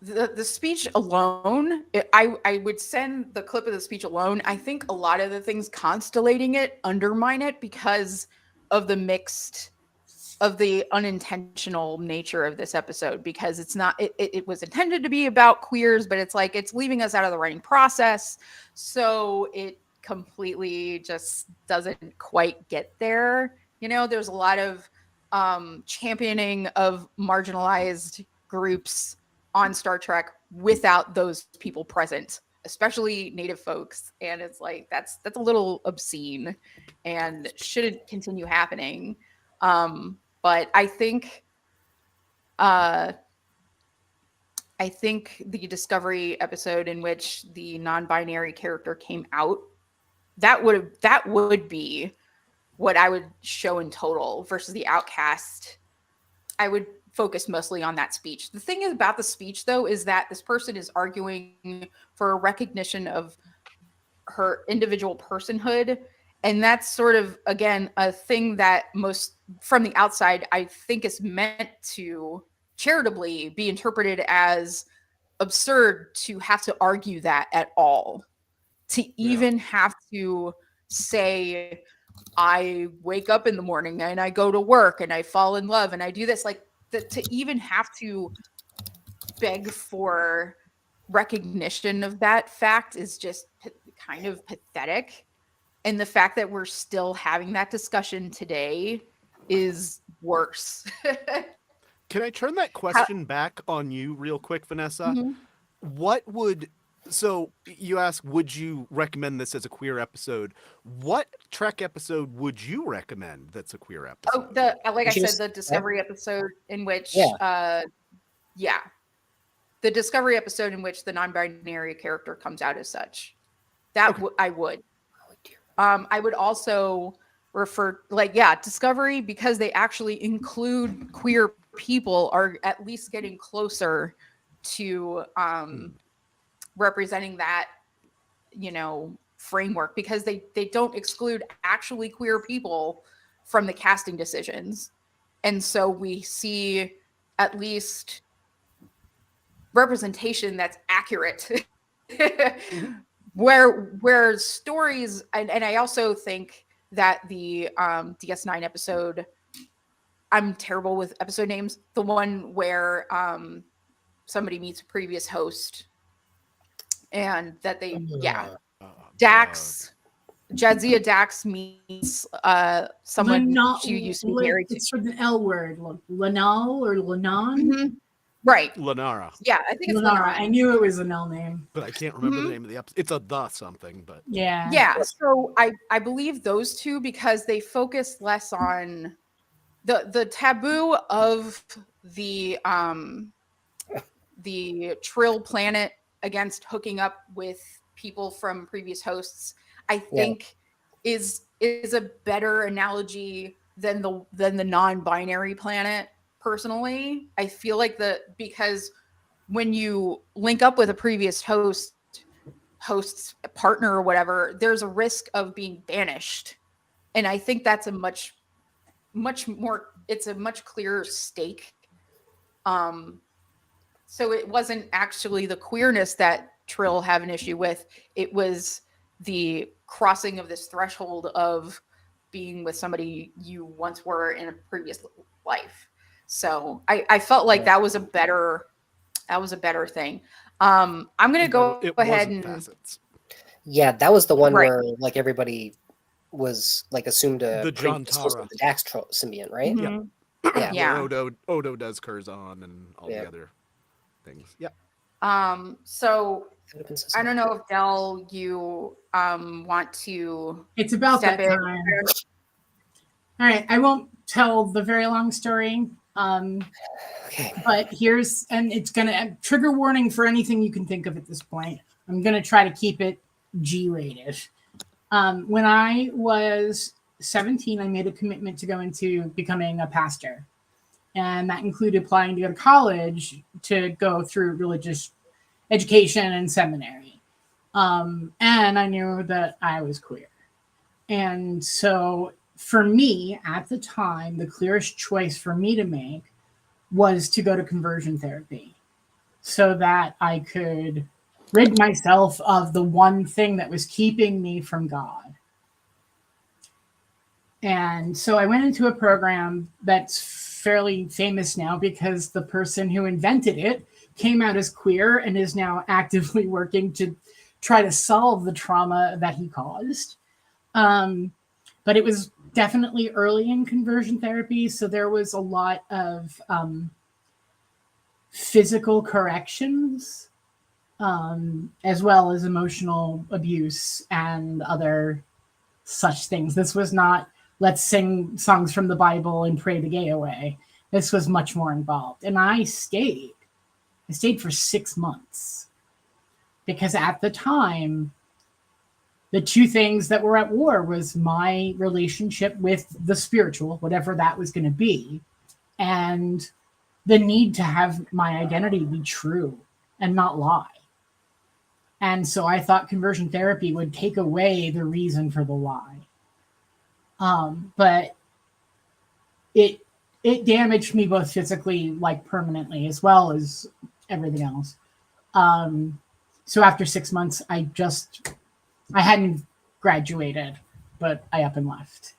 the speech alone, I would send the clip of the speech alone. I think a lot of the things constellating it undermine it because of the unintentional nature of this episode, because it's not, it was intended to be about queers, but it's like, it's leaving us out of the writing process. So it completely just doesn't quite get there. You know, there's a lot of championing of marginalized groups on Star Trek without those people present, especially Native folks. And it's like, that's a little obscene and shouldn't continue happening. But I think the Discovery episode in which the non-binary character came out, that would be what I would show in total versus the Outcast. I would focus mostly on that speech. The thing about the speech, though, is that this person is arguing for a recognition of her individual personhood. And that's sort of, again, a thing that most from the outside, I think is meant to charitably be interpreted as absurd to have to argue that at all. To even have to say, I wake up in the morning and I go to work and I fall in love and I do this, like to even have to beg for recognition of that fact is just kind of pathetic. And the fact that we're still having that discussion today is worse. Can I turn that question back on you real quick, Vanessa? So you ask, would you recommend this as a queer episode? What Trek episode would you recommend that's a queer episode? I said, the Discovery episode in which, the Discovery episode in which the non-binary character comes out as such. That I would. I would also refer, Discovery, because they actually include queer people, are at least getting closer to representing that, framework, because they don't exclude actually queer people from the casting decisions. And so we see at least representation that's accurate. where stories, and I also think that the DS9 episode, I'm terrible with episode names, the one where somebody meets a previous host and that they Dax Jadzia Dax meets someone Lenal- she used to be married to. It's for the L word. Lenal or Lenon? Mhm. Right. Lenara, Yeah, I think it's Lenara. Lenon. I knew it was an L name. but I can't remember Mhm. the name of the episode. It's a the something, but Yeah. Yeah, so I believe those two because they focus less on the taboo of the Trill planet against hooking up with people from previous hosts. I think is a better analogy than the non-binary planet. Personally, I feel like because when you link up with a previous host's partner or whatever, there's a risk of being banished, and I think that's a much more, it's a much clearer stake. So it wasn't actually the queerness that Trill have an issue with, it was the crossing of this threshold of being with somebody you once were in a previous life. So I felt like that was a better thing. I'm gonna go it ahead wasn't and facets. Yeah, that was the one Right. where like everybody was like assumed a The John predisposed Tara. the Dax symbiote, right? Mhm. Yeah. Yeah. Where Odo does Curzon and all Yeah. the other things. Yeah. So That would've been so I sad. don't know if Del, you want to It's about step that in. time. All right. I won't tell the very long story. Okay. But and it's going to trigger warning for anything you can think of at this point. I'm going to try to keep it G-rated. When I was 17, I made a commitment to go into becoming a pastor. And that included applying to go to college to go through religious education and seminary. And I knew that I was queer. And so for me, at the time, the clearest choice for me to make was to go to conversion therapy so that I could rid myself of the one thing that was keeping me from God. And so I went into a program that's fairly famous now because the person who invented it came out as queer and is now actively working to try to solve the trauma that he caused. But it was definitely early in conversion therapy, so there was a lot of physical corrections, as well as emotional abuse and other such things. This was not, let's sing songs from the Bible and pray the gay away. This was much more involved. And I stayed for 6 months because at the time, the two things that were at war was my relationship with the spiritual, whatever that was going to be, and the need to have my identity be true and not lie. And so I thought conversion therapy would take away the reason for the lie. But it damaged me both physically, like permanently, as well as everything else. So after 6 months, I hadn't graduated, but I up and left.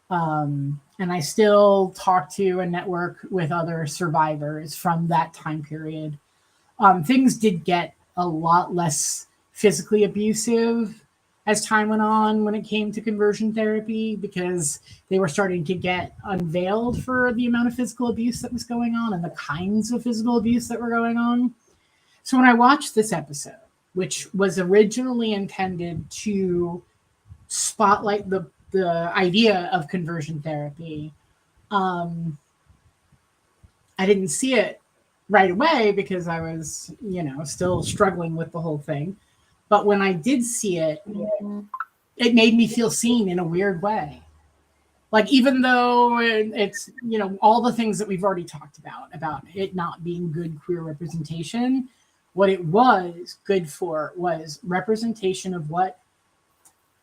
And I still talk to and network with other survivors from that time period. Things did get a lot less physically abusive as time went on when it came to conversion therapy because they were starting to get unveiled for the amount of physical abuse that was going on and the kinds of physical abuse that were going on. So when I watched this episode, which was originally intended to spotlight the idea of conversion therapy, I didn't see it right away because I was, still struggling with the whole thing. But when I did see it, it made me feel seen in a weird way. Like, even though it's, all the things that we've already talked about it not being good queer representation, what it was good for was representation of what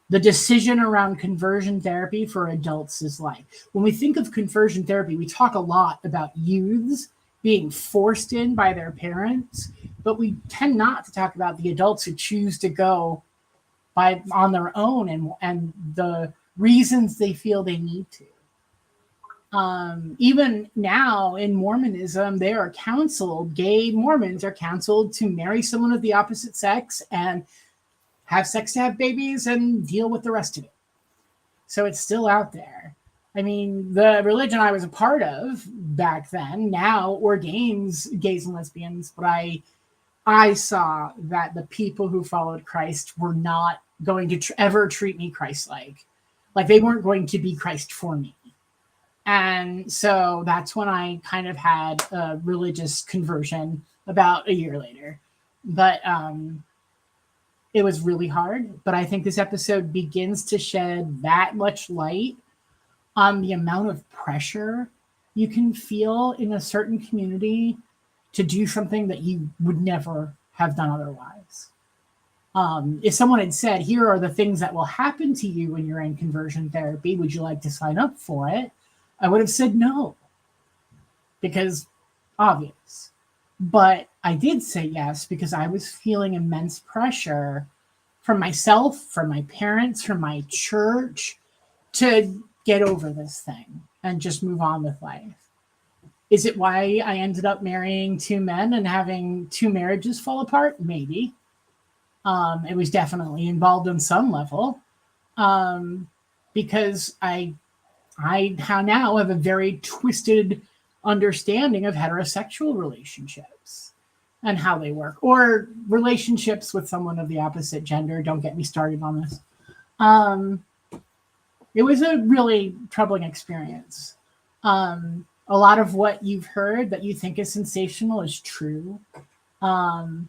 the decision around conversion therapy for adults is like. When we think of conversion therapy, we talk a lot about youths being forced in by their parents, but we tend not to talk about the adults who choose to go on their own and the reasons they feel they need to. Even now in Mormonism, they are counseled, gay Mormons are counseled to marry someone of the opposite sex and have sex to have babies and deal with the rest of it. So it's still out there. I mean, the religion I was a part of back then now ordains gays and lesbians, but I saw that the people who followed Christ were not going to ever treat me Christ-like. Like they weren't going to be Christ for me. And so that's when I kind of had a religious conversion about a year later. But it was really hard. But I think this episode begins to shed that much light on the amount of pressure you can feel in a certain community to do something that you would never have done otherwise. If someone had said, here are the things that will happen to you when you're in conversion therapy, would you like to sign up for it? I would have said no, because obvious. But I did say yes because I was feeling immense pressure from myself, from my parents, from my church to get over this thing and just move on with life. Is it why I ended up marrying two men and having two marriages fall apart? Maybe. It was definitely involved on some level, because I now have a very twisted understanding of heterosexual relationships and how they work, or relationships with someone of the opposite gender. Don't get me started on this. It was a really troubling experience. A lot of what you've heard that you think is sensational is true. And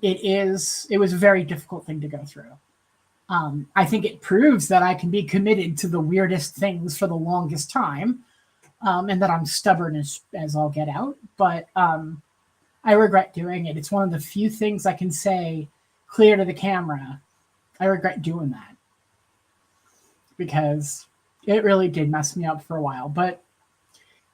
it was a very difficult thing to go through. I think it proves that I can be committed to the weirdest things for the longest time, and that I'm stubborn as all get out. But I regret doing it. It's one of the few things I can say clear to the camera. I regret doing that because it really did mess me up for a while. But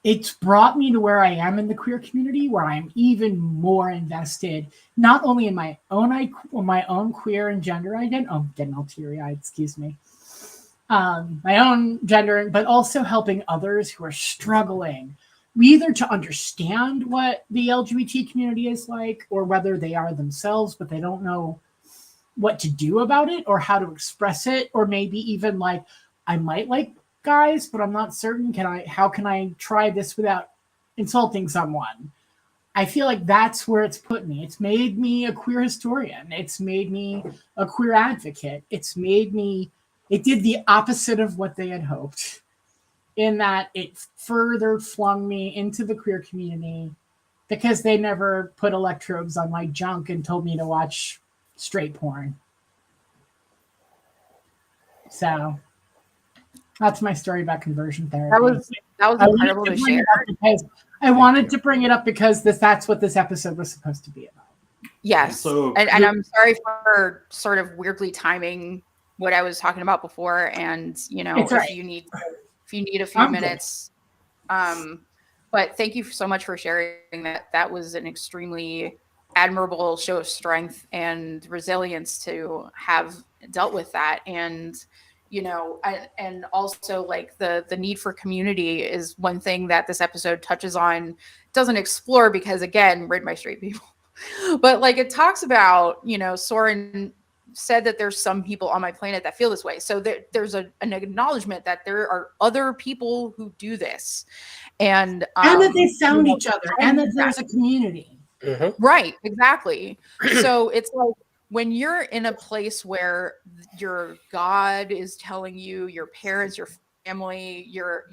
it's brought me to where I am in the queer community, where I'm even more invested, not only in my own queer and gender identity. Oh, I'm getting all teary-eyed, excuse me. My own gender, but also helping others who are struggling, either to understand what the LGBT community is like, or whether they are themselves, but they don't know what to do about it or how to express it, or maybe even like, I might like guys, but I'm not certain. How can I try this without insulting someone? I feel like that's where it's put me. It's made me a queer historian. It's made me a queer advocate. It did the opposite of what they had hoped, in that it further flung me into the queer community because they never put electrodes on my junk and told me to watch straight porn. So that's my story about conversion therapy. That was incredible to share. I wanted to bring it up because that's what this episode was supposed to be about. Yes. And I'm sorry for sort of weirdly timing what I was talking about before. And, if you need a few minutes. But thank you so much for sharing that. That was an extremely admirable show of strength and resilience to have dealt with that. And, and also like the need for community is one thing that this episode touches on, doesn't explore because, again, written by straight people. But like it talks about, Soren said that there's some people on my planet that feel this way. So there's an acknowledgement that there are other people who do this. And that they found each other and that there's a community. Mm-hmm. Right, exactly. So it's like, when you're in a place where your God is telling you, your parents, your family, your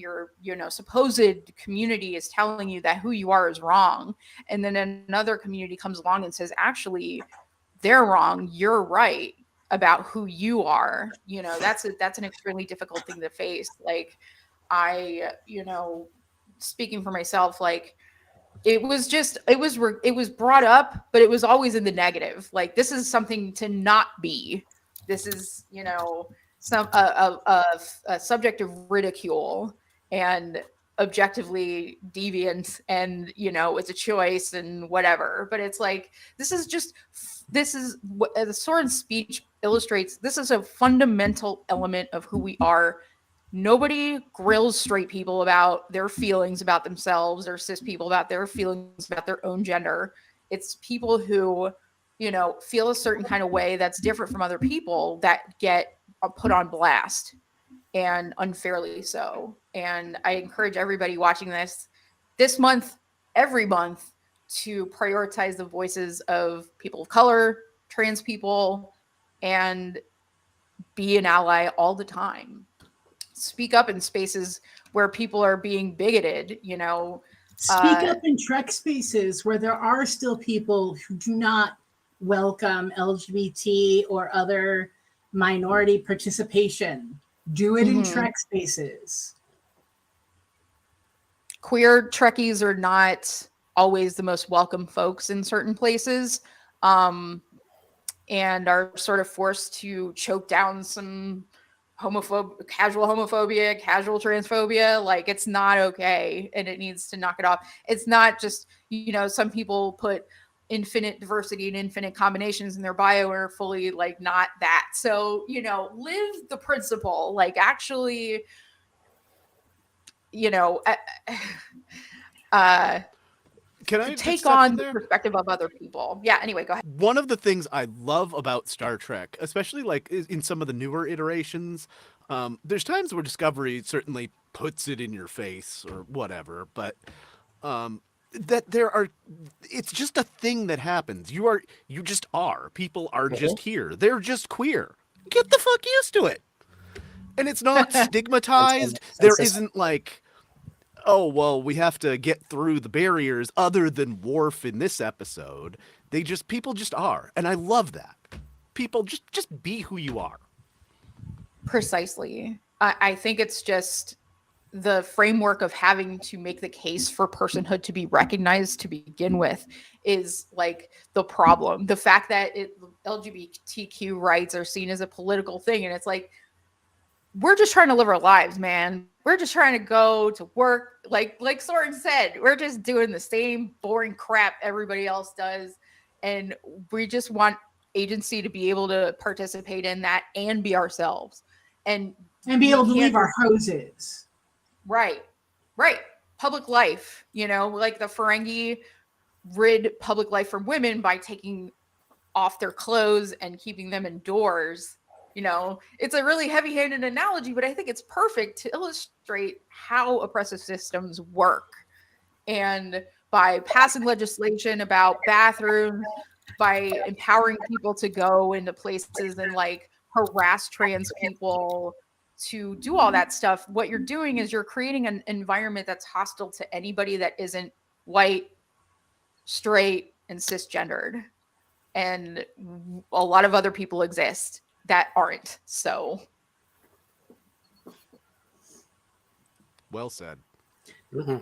supposed community is telling you that who you are is wrong, and then another community comes along and says, actually, they're wrong, you're right about who you are. That's an extremely difficult thing to face. Like, I, speaking for myself, like, it was brought up, but it was always in the negative. Like, this is something to not be. This is, a subject of ridicule and objectively deviant, and it's a choice and whatever. But it's like, this is what the Soren's speech illustrates. This is a fundamental element of who we are. Nobody grills straight people about their feelings about themselves, or cis people about their feelings about their own gender. It's people who feel a certain kind of way that's different from other people that get put on blast, and unfairly so. And I encourage everybody watching this month, every month, to prioritize the voices of people of color, trans people, and be an ally all the time. Speak up in spaces where people are being bigoted, Speak up in Trek spaces where there are still people who do not welcome LGBT or other minority participation. Do it in Trek spaces. Queer Trekkies are not always the most welcome folks in certain places, and are sort of forced to choke down some casual homophobia, casual transphobia. Like, it's not okay, and it needs to knock it off. It's not just, some people put infinite diversity and infinite combinations in their bio are fully like not that. So, live the principle, like actually, Can I take just step in on the there? perspective of other people. Yeah, anyway, go ahead. One of the things I love about Star Trek, especially like in some of the newer iterations, there's times where Discovery certainly puts it in your face or whatever, but that it's just a thing that happens. You just are. People are just here. They're just queer. Get the fuck used to it. And it's not stigmatized. There isn't like, oh, well, we have to get through the barriers other than Worf in this episode. People just are. And I love that. People just be who you are. Precisely. I think it's just the framework of having to make the case for personhood to be recognized to begin with is like the problem. The fact that LGBTQ rights are seen as a political thing. And it's like, we're just trying to live our lives, man. We're just trying to go to work. Like Soren said, we're just doing the same boring crap everybody else does. And we just want agency to be able to participate in that and be ourselves. And be able to leave our houses. Right. Public life, like the Ferengi rid public life from women by taking off their clothes and keeping them indoors. It's a really heavy-handed analogy, but I think it's perfect to illustrate how oppressive systems work. And by passing legislation about bathrooms, by empowering people to go into places and like harass trans people, to do all that stuff, what you're doing is you're creating an environment that's hostile to anybody that isn't white, straight, and cisgendered. And a lot of other people exist that aren't. So well said. Mm-hmm.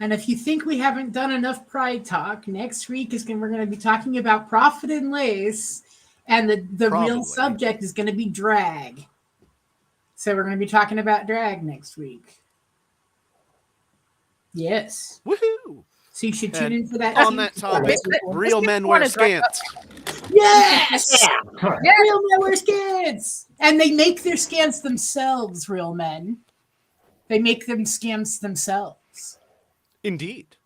And if you think we haven't done enough Pride talk, next week we're going to be talking about Profit and Lace, and the real subject is going to be drag. So we're going to be talking about drag next week. Yes. Woohoo! So you should tune in for that. On that topic, real men wear skants. Yes! Yeah. Real men wear skants! And they make their skants themselves, real men. They make them skants themselves. Indeed.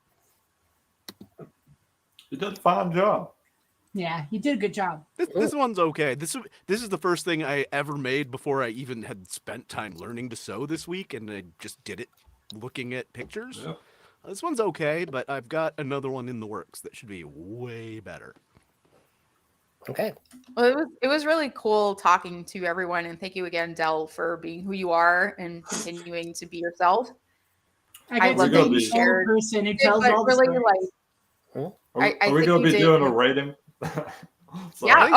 You did a fine job. Yeah, you did a good job. This one's okay. This is the first thing I ever made before I even had spent time learning to sew this week, and I just did it looking at pictures. Yep. This one's okay, but I've got another one in the works that should be way better. Okay. Well, it was really cool talking to everyone, and thank you again, Del, for being who you are and continuing to be yourself. I love that you shared person who tells all the stories. Are we going to be doing a rating? Yeah.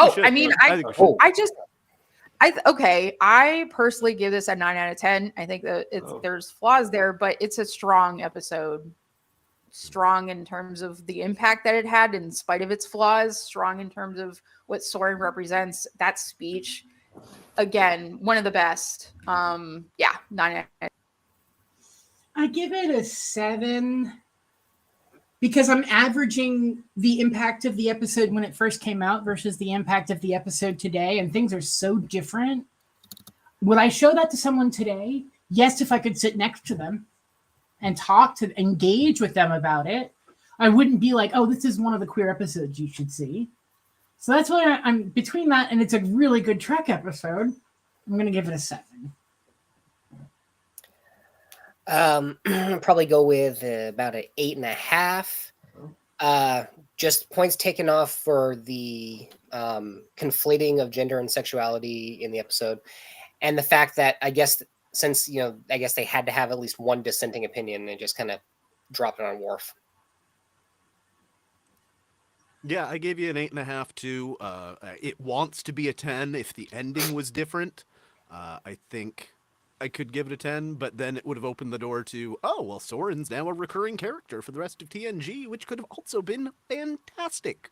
I personally give this a 9 out of 10. I think that there's flaws there, but it's a strong episode. Strong in terms of the impact that it had in spite of its flaws. Strong in terms of what Soren represents. That speech, again, one of the best. 9 out of 10. I give it a 7. Because I'm averaging the impact of the episode when it first came out versus the impact of the episode today, and things are so different. Would I show that to someone today? Yes, if I could sit next to them and engage with them about it. I wouldn't be like, oh, this is one of the queer episodes you should see. So that's why I'm between that, and it's a really good Trek episode. I'm going to give it a 7. Probably go with about an 8.5. Just points taken off for the conflating of gender and sexuality in the episode, and the fact that I guess since I guess they had to have at least one dissenting opinion, and just kind of dropped it on Worf. Yeah, I gave you an 8.5 too. It wants to be a 10 if the ending was different. I think I could give it a 10, but then it would have opened the door to, oh, well, Soren's now a recurring character for the rest of TNG, which could have also been fantastic.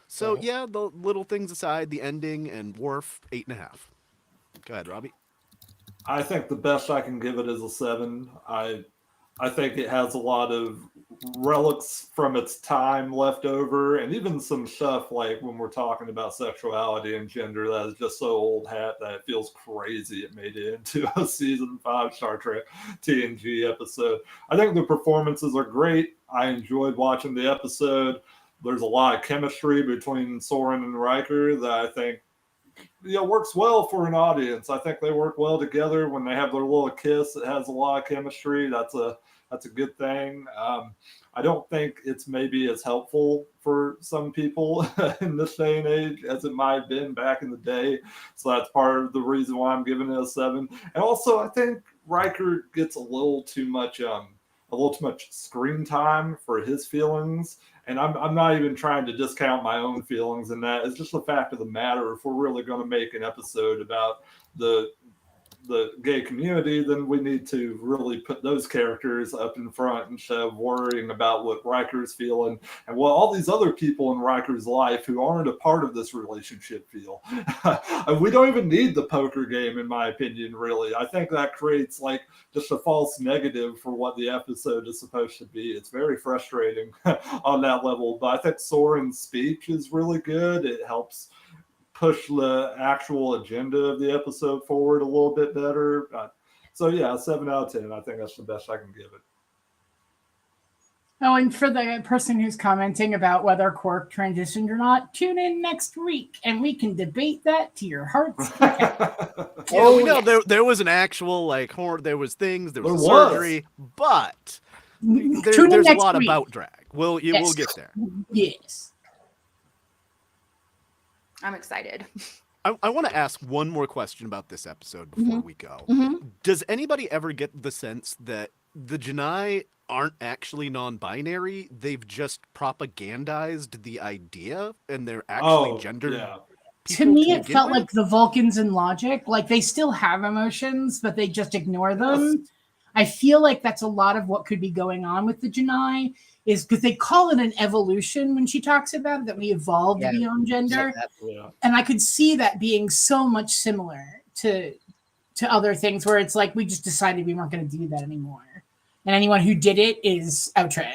So, yeah, the little things aside, the ending and Worf, 8.5. Go ahead, Robbie. I think the best I can give it is a 7. I think it has a lot of relics from its time left over, and even some stuff like when we're talking about sexuality and gender that is just so old hat that it feels crazy it made it into a season 5 Star Trek TNG episode. I think the performances are great. I enjoyed watching the episode. There's a lot of chemistry between Soren and Riker that I think works well for an audience. I think they work well together when they have their little kiss. It has a lot of chemistry. That's a good thing. I don't think it's maybe as helpful for some people in this day and age as it might have been back in the day. So that's part of the reason why I'm giving it a 7. And also, I think Riker gets a little too much screen time for his feelings. And I'm not even trying to discount my own feelings in that. It's just the fact of the matter. If we're really going to make an episode about the gay community, then we need to really put those characters up in front instead of worrying about what Riker's feeling and what all these other people in Riker's life who aren't a part of this relationship feel. We don't even need the poker game, in my opinion, really. I think that creates like just a false negative for what the episode is supposed to be. It's very frustrating on that level, but I think Soren's speech is really good. It helps push the actual agenda of the episode forward a little bit better. So yeah, 7 out of 10. I think that's the best I can give it. Oh, and for the person who's commenting about whether Quark transitioned or not, tune in next week and we can debate that to your heart's content. We know there was an actual there was things, there was surgery, but there's a lot about drag. We'll get there. Yes. I'm excited. I want to ask one more question about this episode before we go. Does anybody ever get the sense that the Janai aren't actually non-binary? They've just propagandized the idea and they're actually gendered. Yeah. To me, it felt like the Vulcans in Logic. Like they still have emotions, but they just ignore them. I feel like that's a lot of what could be going on with the Janai, is because they call it an evolution when she talks about it, that we evolved beyond gender. And I could see that being so much similar to other things where it's like we just decided we weren't going to do that anymore. And anyone who did it is outre,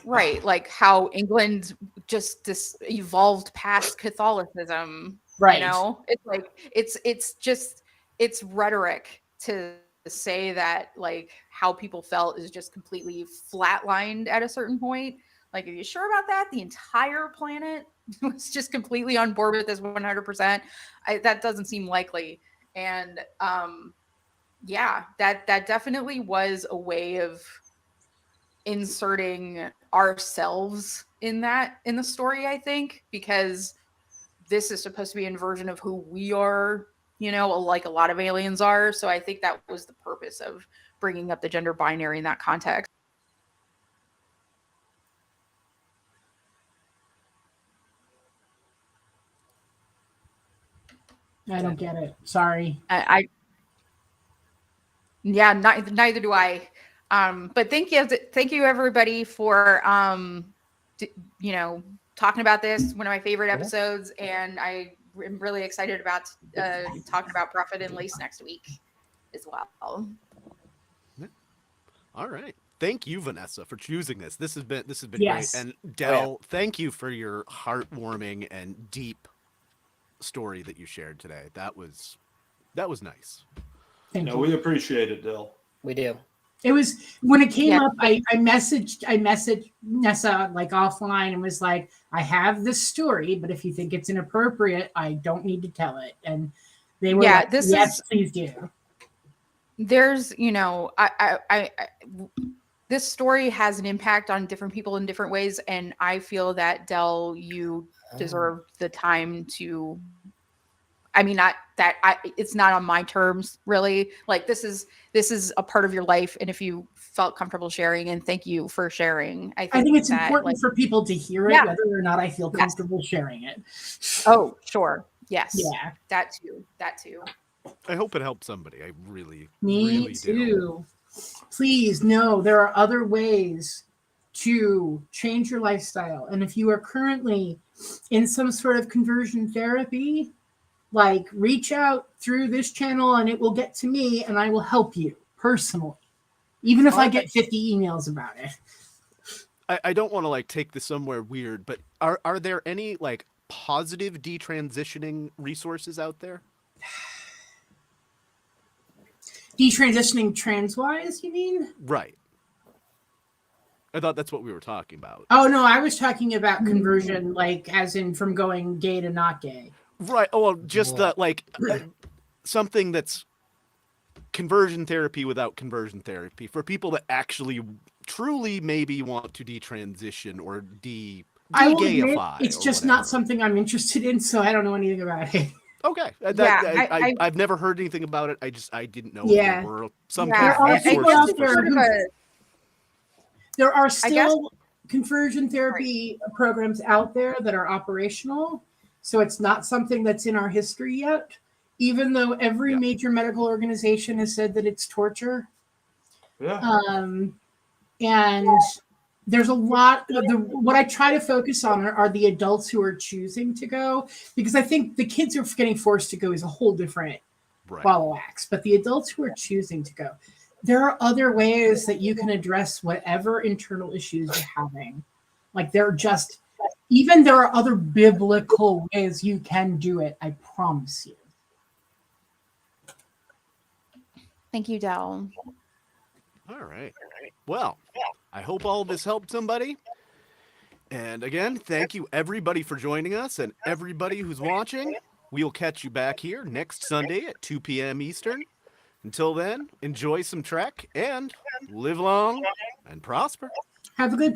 Right, like how England just evolved past Catholicism. Right. It's like it's rhetoric to say that like how people felt is just completely flatlined at a certain point. Like, are you sure about that? The entire planet was just completely on board with this 100%. That doesn't seem likely. And that definitely was a way of inserting ourselves in the story, I think, because this is supposed to be a version of who we are, like a lot of aliens are. So I think that was the purpose of bringing up the gender binary in that context. I don't get it. Sorry. Neither do I. But thank you everybody for talking about this, one of my favorite episodes, and I am really excited about talking about Prophet and Lace next week as well. All right. Thank you, Vanessa, for choosing this. This has been Yes. great. And Del, thank you for your heartwarming and deep story that you shared today. That was nice. Thank you. We appreciate it, Del. We do. It was when it came Yeah. up. I messaged Vanessa like offline and was like, I have this story, but if you think it's inappropriate, I don't need to tell it. And they were Yeah, like, this yes, is please do. there's this story has an impact on different people in different ways, and I feel that Dell, you deserve the time to. I mean, not that it's not on my terms, really. Like this is a part of your life, and if you felt comfortable sharing, and thank you for sharing. I I think it's that important like for people to hear it, Yeah. whether or not I feel Yes. comfortable sharing it. Oh, sure, yes, Yeah, that too. I hope it helps somebody. I really, me really do. too. Please know there are other ways to change your lifestyle. And if you are currently in some sort of conversion therapy, like reach out through this channel and it will get to me and I will help you personally, even if I get 50 emails about it. I don't want to like take this somewhere weird, but are there any like positive detransitioning resources out there? Detransitioning trans-wise, you mean? Right. I thought that's what we were talking about. Oh no, I was talking about conversion, like as in from going gay to not gay. Right. Oh, well, just like something that's conversion therapy without conversion therapy for people that actually truly maybe want to detransition or I will admit, de-gayify. it's or just whatever. not something I'm interested in, so I don't know anything about it. Okay. Yeah, I've never heard anything about it. I didn't know Yeah. there were some Yeah, kind of There are people resources out for there sort of a There are I guess- still conversion therapy programs out there that are operational, so it's not something that's in our history yet, even though every Yeah. major medical organization has said that it's torture. Yeah. And there's a lot what I try to focus on are the adults who are choosing to go, because I think the kids who are getting forced to go is a whole different Right. ball of wax. But the adults who are choosing to go, there are other ways that you can address whatever internal issues you're having. Like there are other biblical ways you can do it. I promise you. Thank you, Dell. All right. Well, I hope all this helped somebody. And again, thank you everybody for joining us and everybody who's watching. We'll catch you back here next Sunday at 2 p.m. Eastern. Until then, enjoy some Trek and live long and prosper. Have a good